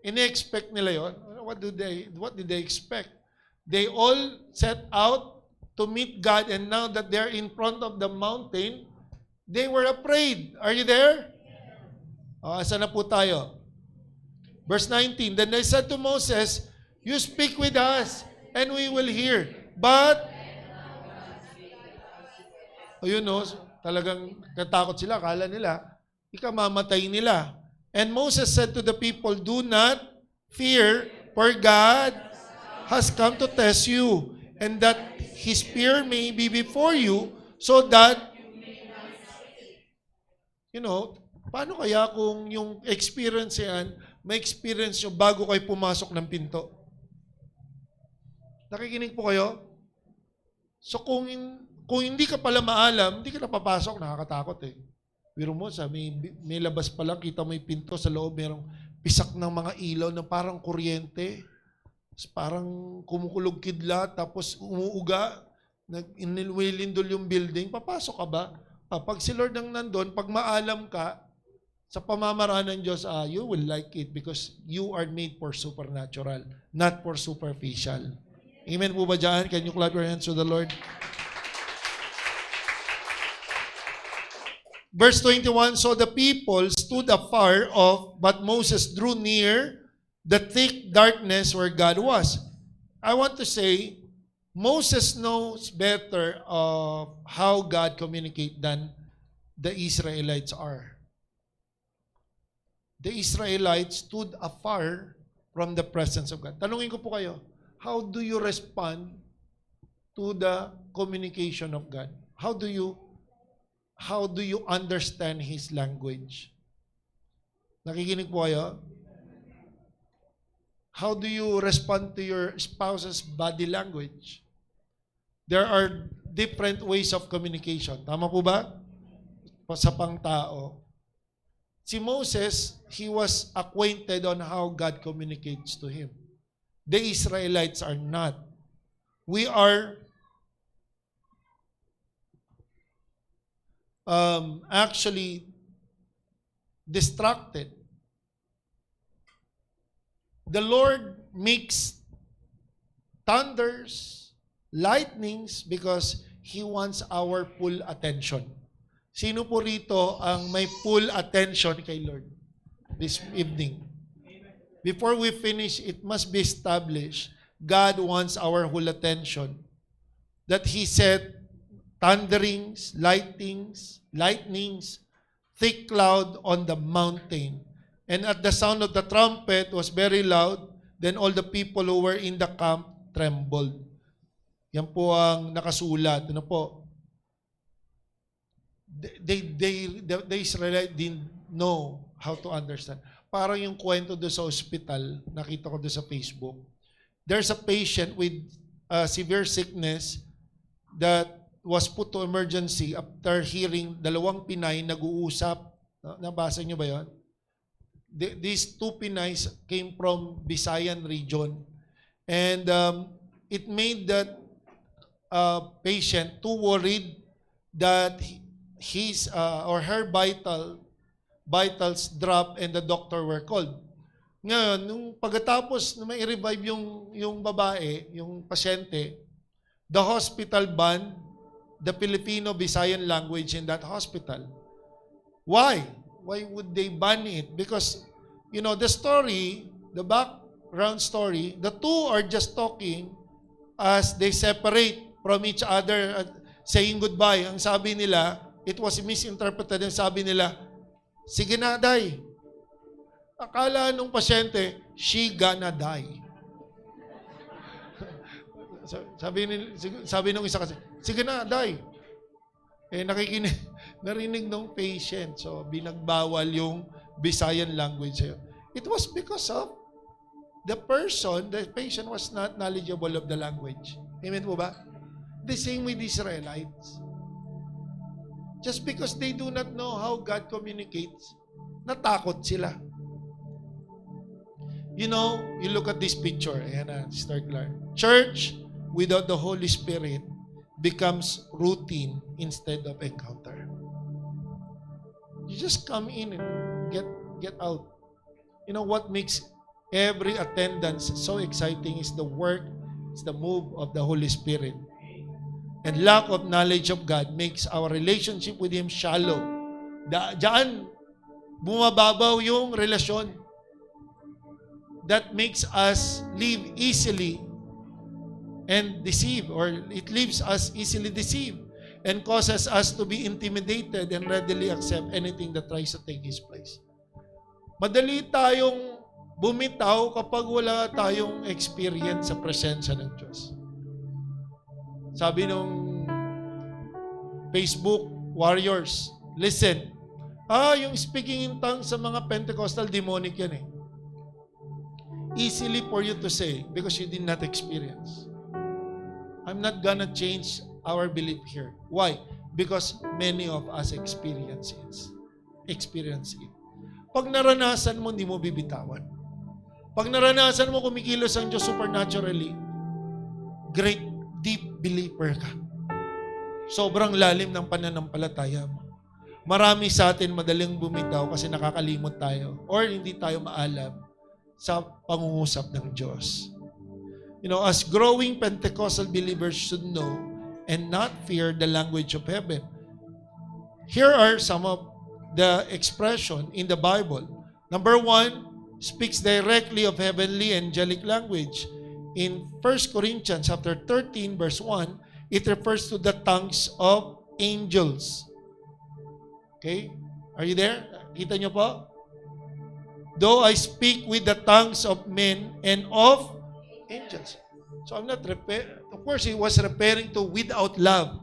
ini-expect nila yon? What did they expect? They all set out to meet God, and now that they're in front of the mountain, they were afraid. Are you there? Asa na po tayo? Verse 19, Then they said to Moses, You speak with us, and we will hear. But, talagang natakot sila. Akala nila, ikamamatay nila. And Moses said to the people, Do not fear, for God has come to test you, and that His fear may be before you, so that, paano kaya kung yung experience yan, may experience nyo bago kayo pumasok ng pinto? Nakikinig po kayo? So kung hindi ka pala maalam, hindi ka na papasok, nakakatakot eh. Pero mo, may labas pa lang, kita mo yung pinto sa loob, merong pisak ng mga ilaw na parang kuryente, parang kumukulog kidlat, tapos umuuga, inilindol yung building, papasok ka ba? Pag si Lord ang nandun, pag maalam ka, sa pamamaraan ng Diyos, you will like it because you are made for supernatural, not for superficial. Amen po ba dyan? Can you clap your hands to the Lord? Verse 21, so the people stood afar off, but Moses drew near the thick darkness where God was. I want to say, Moses knows better of how God communicates than the Israelites are. The Israelites stood afar from the presence of God. Tanungin ko po kayo, how do you respond to the communication of God? How do you understand His language? Nakikinig po kayo? How do you respond to your spouse's body language? There are different ways of communication. Tama po ba? Sa pangtao. Si Moses, he was acquainted on how God communicates to him. The Israelites are not. We are actually distracted. The Lord makes thunders, lightnings, because He wants our full attention. Sino po rito ang may full attention kay Lord this evening? Before we finish, it must be established, God wants our whole attention. That He said, thunderings, lightnings, thick cloud on the mountain. And at the sound of the trumpet was very loud, then all the people who were in the camp trembled. Yan po ang nakasulat. Ano po? The Israelites didn't know how to understand. Parang yung kwento doon sa hospital, nakita ko doon sa Facebook. There's a patient with severe sickness that was put to emergency after hearing dalawang Pinay nag-uusap. Nabasa niyo ba yun? These two Pinays came from Visayan region. And it made that patient too worried that his or her vitals drop and the doctor were called. Ngayon, nung pagkatapos na may revive yung babae, yung pasyente, the hospital banned the Filipino-Visayan language in that hospital. Why? Why would they ban it? Because, the story, the background story, the two are just talking as they separate from each other, saying goodbye. Ang sabi nila, it was misinterpreted. Ang sabi nila, sige na, day. Akala nung pasyente, she gonna die. Sabi nung isa kasi, sige na, die. Narinig nung patient. So, binagbawal yung Visayan language sa'yo. It was because of the patient was not knowledgeable of the language. Amen po ba? The same with Israelites. Just because they do not know how God communicates, natakot sila. You look at this picture. Ayan na, Sister Clark. Church without the Holy Spirit becomes routine instead of encounter. You just come in and get out. What makes every attendance so exciting is the work, it's the move of the Holy Spirit. And lack of knowledge of God makes our relationship with Him shallow. Diyan, bumababaw yung relasyon. That makes us live easily and deceive, or it leaves us easily deceived and causes us to be intimidated and readily accept anything that tries to take His place. Madali tayong bumitaw kapag wala tayong experience sa presensya ng Diyos. Sabi nung Facebook warriors, listen, yung speaking in tongues sa mga Pentecostal, demonic yan eh. Easily for you to say because you did not experience. I'm not gonna change our belief here. Why? Because many of us experience it. Pag naranasan mo, hindi mo bibitawan. Pag naranasan mo kumikilos ang Diyos supernaturally, great deep believer ka. Sobrang lalim ng pananampalataya mo. Marami sa atin madaling bumitaw kasi nakakalimot tayo or hindi tayo maalam sa pangungusap ng Diyos. As growing Pentecostal believers should know and not fear the language of heaven. Here are some of the expression in the Bible. Number 1, speaks directly of heavenly angelic language. In 1 Corinthians chapter 13, verse 1, it refers to the tongues of angels. Okay? Are you there? Kita nyo po? Though I speak with the tongues of men and of angels. So I'm not of course, he was referring to without love.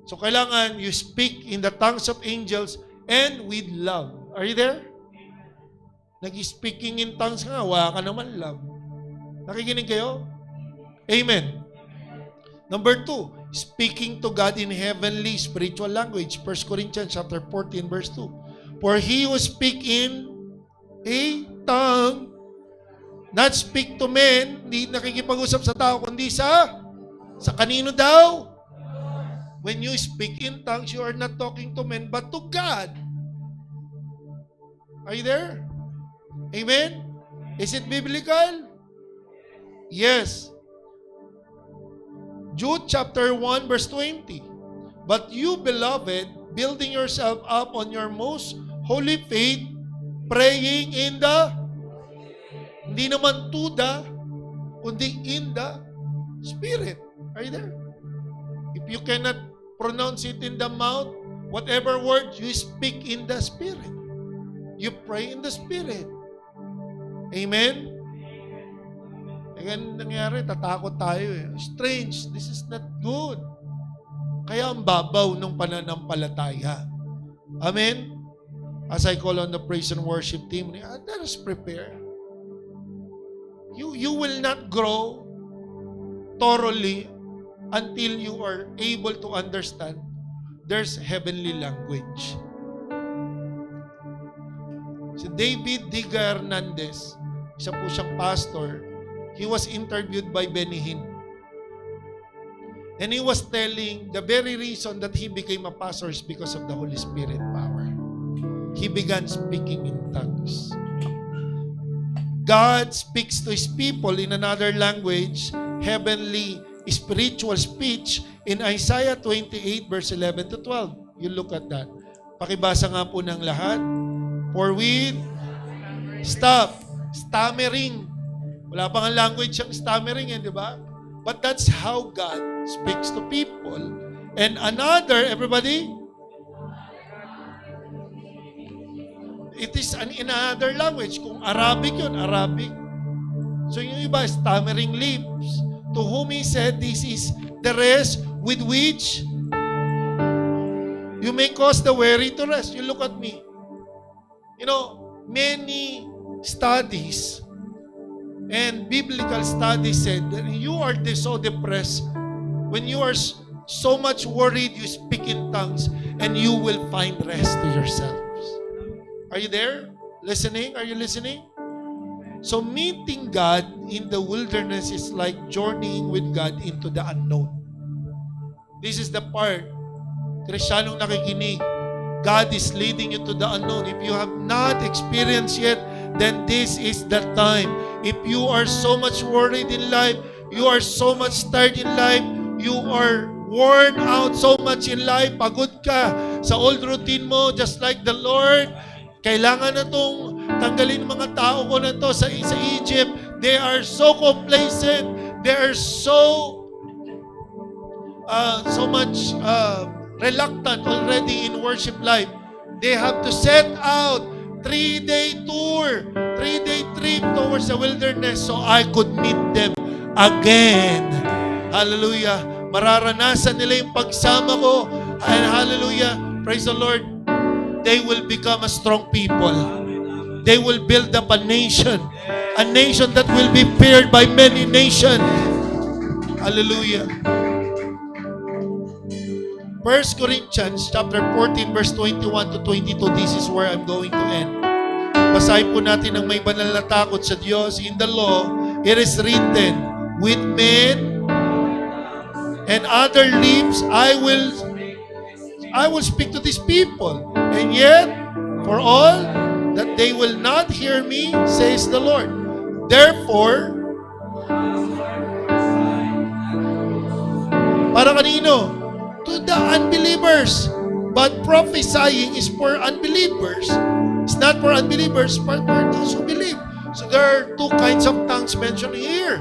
So kailangan you speak in the tongues of angels and with love. Are you there? Nag-speaking in tongues nga, wala ka naman love. Nakikinig kayo? Amen. Number 2, speaking to God in heavenly spiritual language. 1 Corinthians chapter 14, verse 2. For he who speak in a tongue, not speak to men, hindi nakikipag-usap sa tao, kundi sa kanino daw? When you speak in tongues, you are not talking to men, but to God. Are you there? Amen? Is it biblical? Yes. Jude chapter 1, verse 20. But you, beloved, building yourself up on your most holy faith, praying in the, hindi naman to the, kundi in the Spirit. Are you there? If you cannot pronounce it in the mouth, whatever word you speak in the Spirit, you pray in the Spirit. Amen? Kaya nangyari, tatakot tayo eh. Strange, this is not good. Kaya ang babaw ng pananampalataya. Amen? As I call on the praise and worship team, let us prepare. You will not grow thoroughly until you are able to understand there's heavenly language. Si David Diga Hernandez, isa po siyang pastor, he was interviewed by Benny Hinn. And he was telling the very reason that he became a pastor is because of the Holy Spirit power. He began speaking in tongues. God speaks to His people in another language, heavenly spiritual speech, in Isaiah 28 verse 11 to 12. You look at that. Pakibasa nga po ng lahat. For with stammering. Wala pang ang language yung stammering, di ba? But that's how God speaks to people. And another, everybody, it is in another language. Kung Arabic yun, Arabic. So yung iba, stammering lips. To whom He said, this is the rest with which you may cause the weary to rest. You look at me. You know, many studies and biblical studies said that you are so depressed, when you are so much worried, you speak in tongues and you will find rest to yourselves. Are you there? Listening? Are you listening? So meeting God in the wilderness is like journeying with God into the unknown. This is the part, Kristiyanong nakikinig, God is leading you to the unknown. If you have not experienced yet, then this is the time. If you are so much worried in life, you are so much tired in life, you are worn out so much in life, pagod ka sa old routine mo, just like the Lord, kailangan na itong tanggalin mga tao ko na to sa Egypt. They are so complacent. They are so much reluctant already in worship life. They have to set out 3-day tour, 3-day trip towards the wilderness so I could meet them again. Hallelujah. Mararanasan nila yung pagsama ko. And hallelujah. Praise the Lord. They will become a strong people. They will build up a nation that will be feared by many nations. Hallelujah. 1 Corinthians chapter 14 verse 21 to 22. This is where I'm going to end. Basahin po natin ang may banal na takot sa Diyos. In the law, it is written, with men and other lips I will speak to these people. And yet, for all that they will not hear me, says the Lord. Therefore, para kanino? To the unbelievers. But prophesying is for unbelievers. It's not for unbelievers, but for those who believe. So there are two kinds of tongues mentioned here.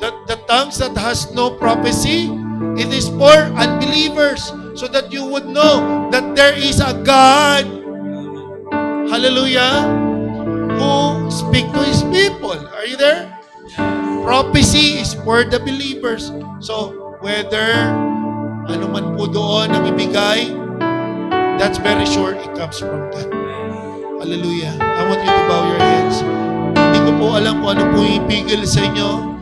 The tongues that has no prophecy, it is for unbelievers. So that you would know that there is a God, hallelujah, who speak to His people. Are you there? Prophecy is for the believers. So whether ano man po doon ang ibigay, that's very sure it comes from God. Hallelujah. I want you to bow your heads. Hindi ko po alam kung ano po ipigil sa inyo.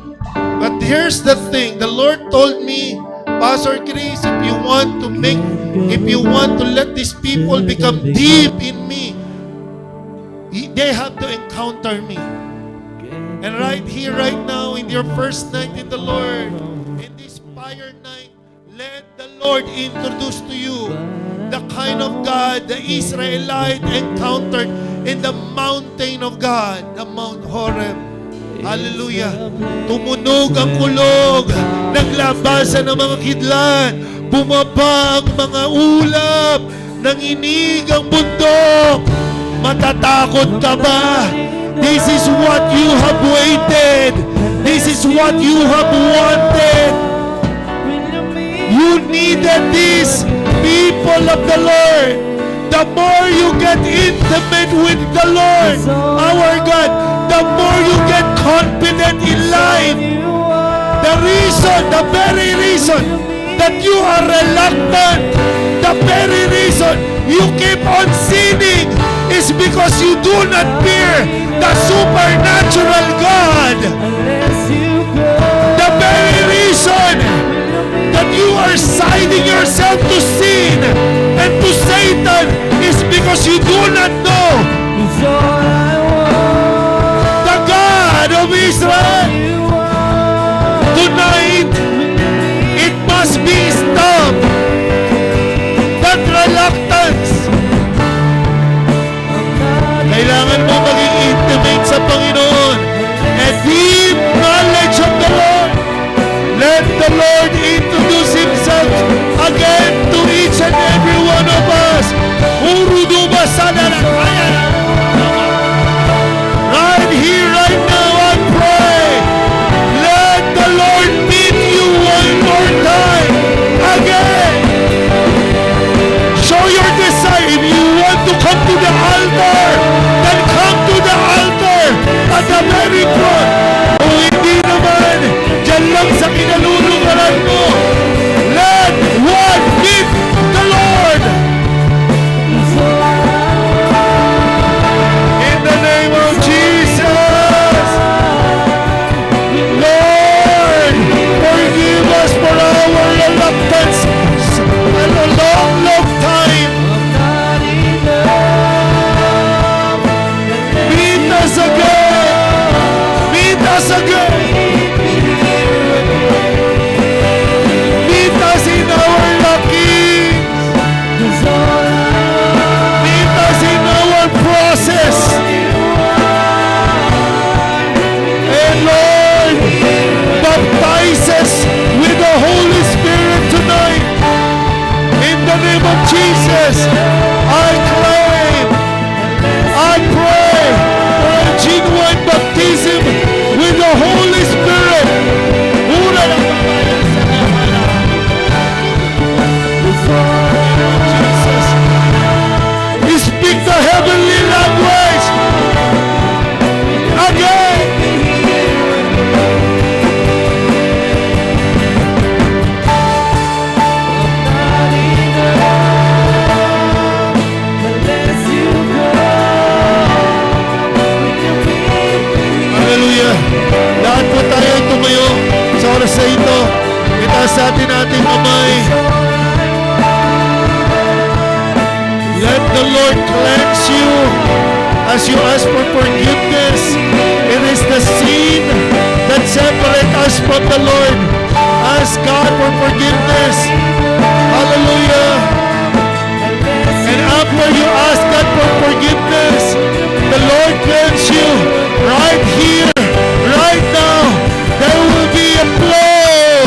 But here's the thing. The Lord told me, Pastor Chris, if you want to let these people become deep in me, they have to encounter me. And right here, right now, in your first night in the Lord, in this fire night, let the Lord introduce to you the kind of God the Israelite encountered in the mountain of God, the Mount Horeb. Hallelujah. Tumunog ang kulog, naglabasan ang mga kidlat, bumaba ang mga ulap, nanginig ang bundok. Matatakot ka ba? This is what you have waited. This is what you have wanted. You needed this, people of the Lord. The more you get intimate with the Lord, our God, the more you get confident in life. The very reason that you are reluctant, the very reason you keep on sinning is because you do not fear the supernatural God. The very reason that you are signing yourself to sin and to Satan is because you do not know the God of Israel. Tonight, it must be stopped. That reluctance. Kailangan mo maging intimate sa Panginoon. A deep knowledge of the Lord. Let the Lord introduce Himself again to each and every one of us. Right here, right now, I pray. Let the Lord meet you one more time. Again. Show your desire. If you want to come to the altar, then come to the altar at the very front. Kung hindi naman, dyan lang sa kinalulungaran mo. Let one meet the Lord. In the name of Jesus. Lord, forgive us for our reluctance. A long time. Meet us again. Meet us again. Meet us in our lucky. Meet us in our process. And Lord, baptize us with the Holy Spirit tonight. In the name of Jesus, I claim, I pray for a genuine baptism with the Holy Spirit. Jesus, we speak the heavenly language again. Hallelujah. Lahat po tayo tumayo sa oras na ito. Itaas natin ating kamay. Let the Lord cleanse you as you ask for forgiveness. It is the sin that separates us from the Lord. Ask God for forgiveness. Hallelujah. And after you ask God for forgiveness, the Lord cleanse you right here, right now. There will be a flow.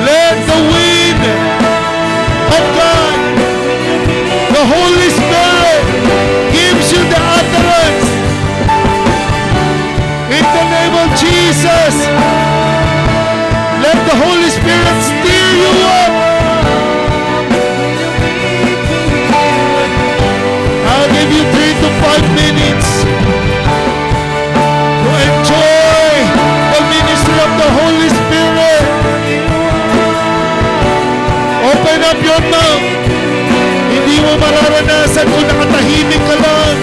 Let the wind that mount. Hindi mo mararanasan kung nakatahimik ka lang.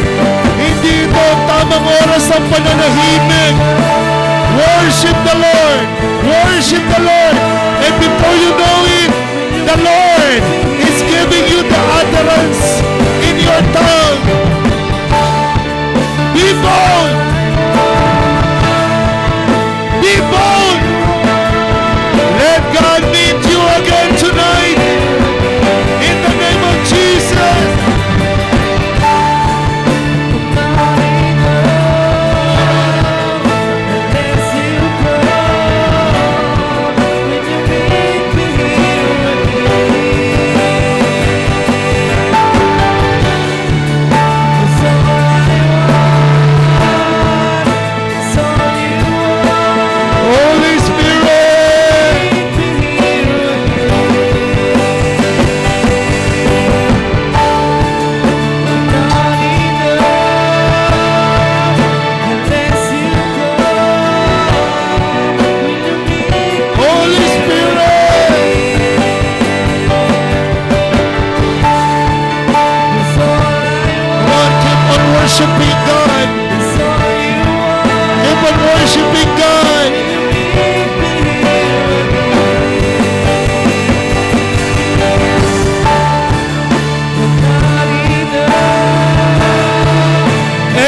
Hindi ito ang tamang oras ng pananahimik. Worship the Lord. Worship the Lord. And before you know it, the Lord is giving you the utterance in your tongue. Be bold. Be bold. Let God meet you again tonight. In the name of Jesus. Worshiping God. Keep on worshiping God.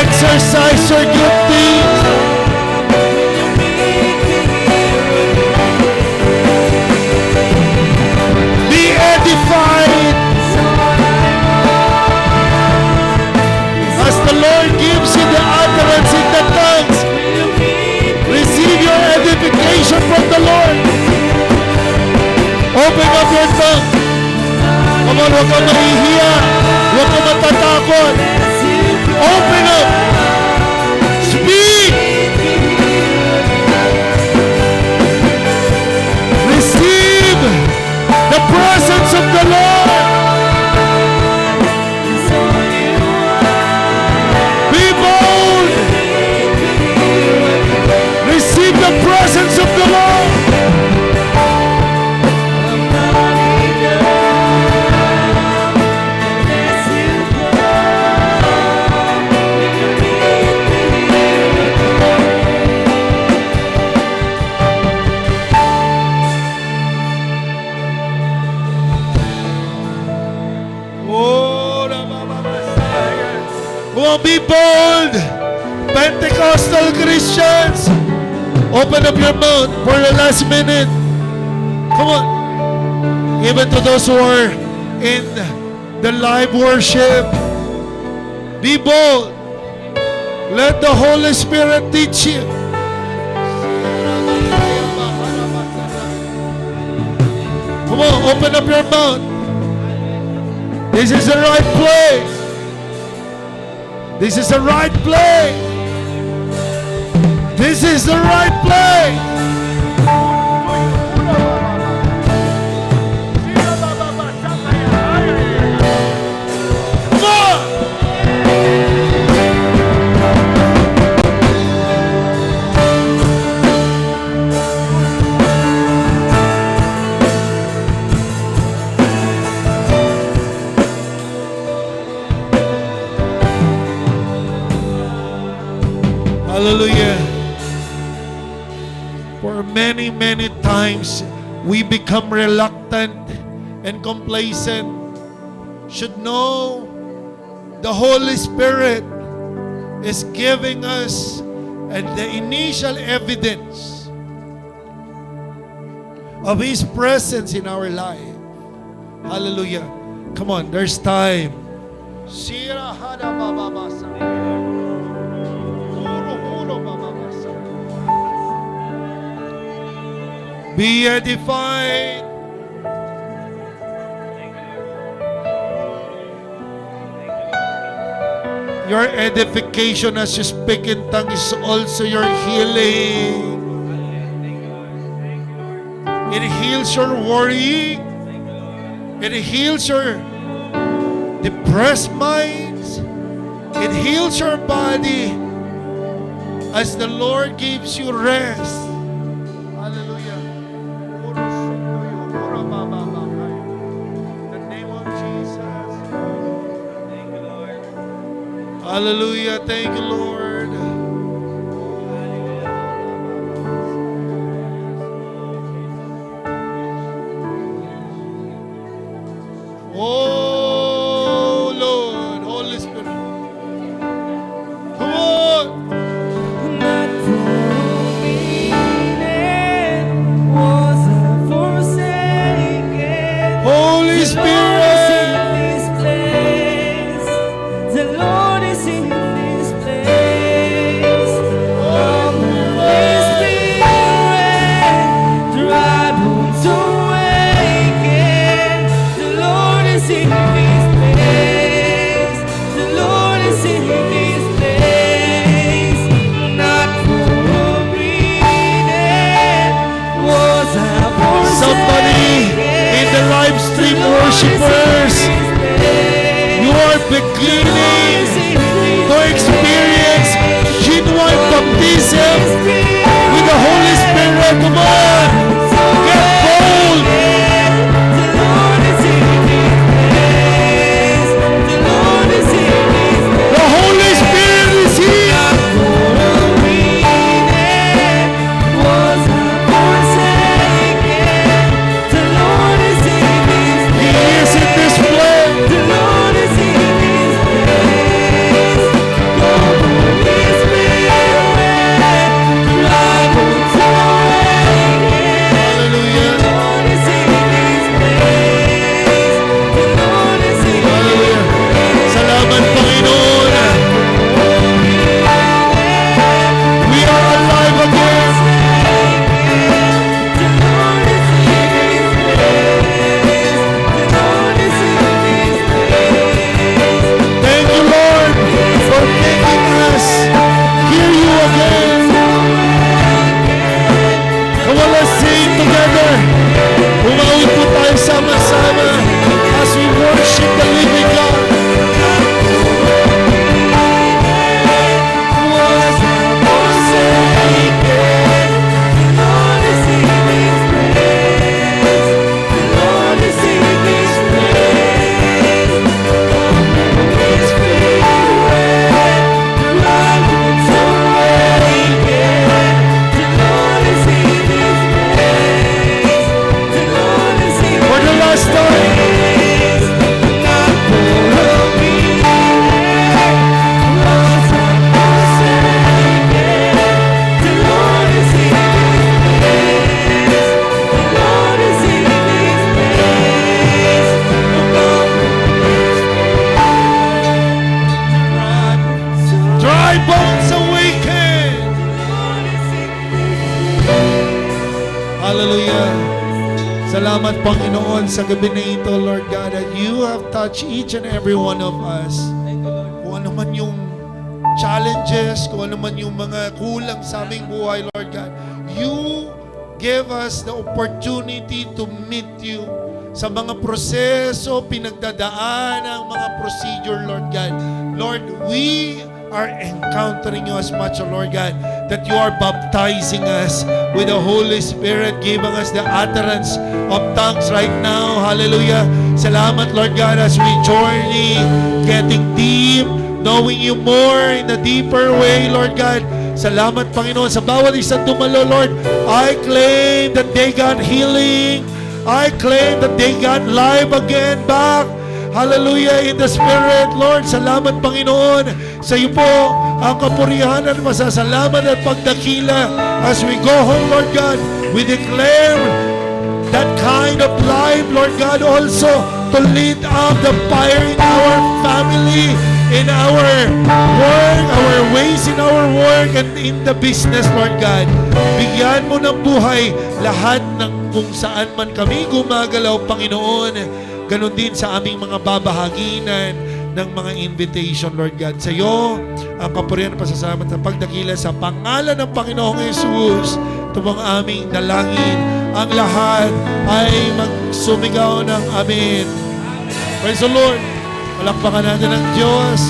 Exercise your giftings. Be edified. As the Lord gives you the utterance in the tongues, receive your edification from the Lord. Open up your tongue. Come on, huwag kang mahihiya. Huwag kang matatakot. Open up. Speak. Receive the presence of the Lord. Be bold. Receive the presence of the Lord. Be bold, Pentecostal Christians. Open up your mouth for the last minute. Come on. Even to those who are in the live worship, be bold. Let the Holy Spirit teach you. Come on, open up your mouth. This is the right place. This is the right place. This is the right place. Come on. Hallelujah. For many, many times, we become reluctant and complacent. Should know the Holy Spirit is giving us the initial evidence of His presence in our life. Hallelujah. Come on, there's time. Be edified. Your edification as you speak in tongues is also your healing. It heals your worry. It heals your depressed minds. It heals your body as the Lord gives you rest. Hallelujah. Thank you, Lord. Oh, Lord. Holy Spirit. Come on. Not prohibited was I forsaken. Holy The Lord is Spirit. in this place. The Lord is in this place. Come, Holy Spirit, dry bones awaken. The Lord is in this place. The Lord is in this place. Not prohibited was I forsaken. Somebody in the live stream worshipers, you are beginning to experience genuine baptism with the Holy Spirit. Come on, get bold. The Lord is in this place. The Lord is in this place. The Holy Spirit is here. Was I forsaken? The Lord is in this He place. is in this place. The Lord is in this place. Come, Holy Spirit, dry bones awaken. Hallelujah. The Lord is in this place. The Lord is in Hallelujah. Salamat, Panginoon. We are alive again. The Lord is in this place. The Lord is in this place. Thank you, Lord, for making us hear you again. Come on, let's sing together. Umawit po tayo sama-sama as we worship the living God. Was I forsaken? The Lord is in this place. The Lord is in this place. Come, Holy Spirit, dry bones awaken. The Lord is in this place. The Lord is in For the last time, not prohibited. Was I forsaken? The Lord is in this place. The Lord is in this place. Come, dry bones awaken. Hallelujah. Salamat, Panginoon, sa gabi na ito, Lord God, that you have touched each and every one of us. Kung ano man yung challenges, kung ano man yung mga kulang sa aming buhay, Lord God, you give us the opportunity to meet you sa mga proseso, pinagdadaan ang mga procedure, Lord God. Lord, we are encountering you as much, Lord God, that you are baptizing us with the Holy Spirit, giving us the utterance of tongues right now. Hallelujah. Salamat, Lord God, as we journey, getting deep, knowing you more in a deeper way, Lord God. Salamat, Panginoon, sa bawat isang dumalo, Lord. I claim that they got healing. I claim that they got life again back. Hallelujah, in the Spirit, Lord. Salamat, Panginoon. Sa iyo po ang kapurihan at masasalamat at pagdakila. As we go home, Lord God, we declare that kind of life, Lord God, also to lead up the fire in our family, in our work, our ways in our work, and in the business, Lord God. Bigyan mo ng buhay lahat ng kung saan man kami gumagalaw, Panginoon. Ganon din sa aming mga babahaginan ng mga invitation, Lord God. Sa iyo, ang kapurihan at pasasalamat at pagdakila sa pangalan ng Panginoong Jesus. Ito ang aming dalangin. Ang lahat ay magsumigaw ng amen. Praise the Lord. Palakpakan natin ang Diyos.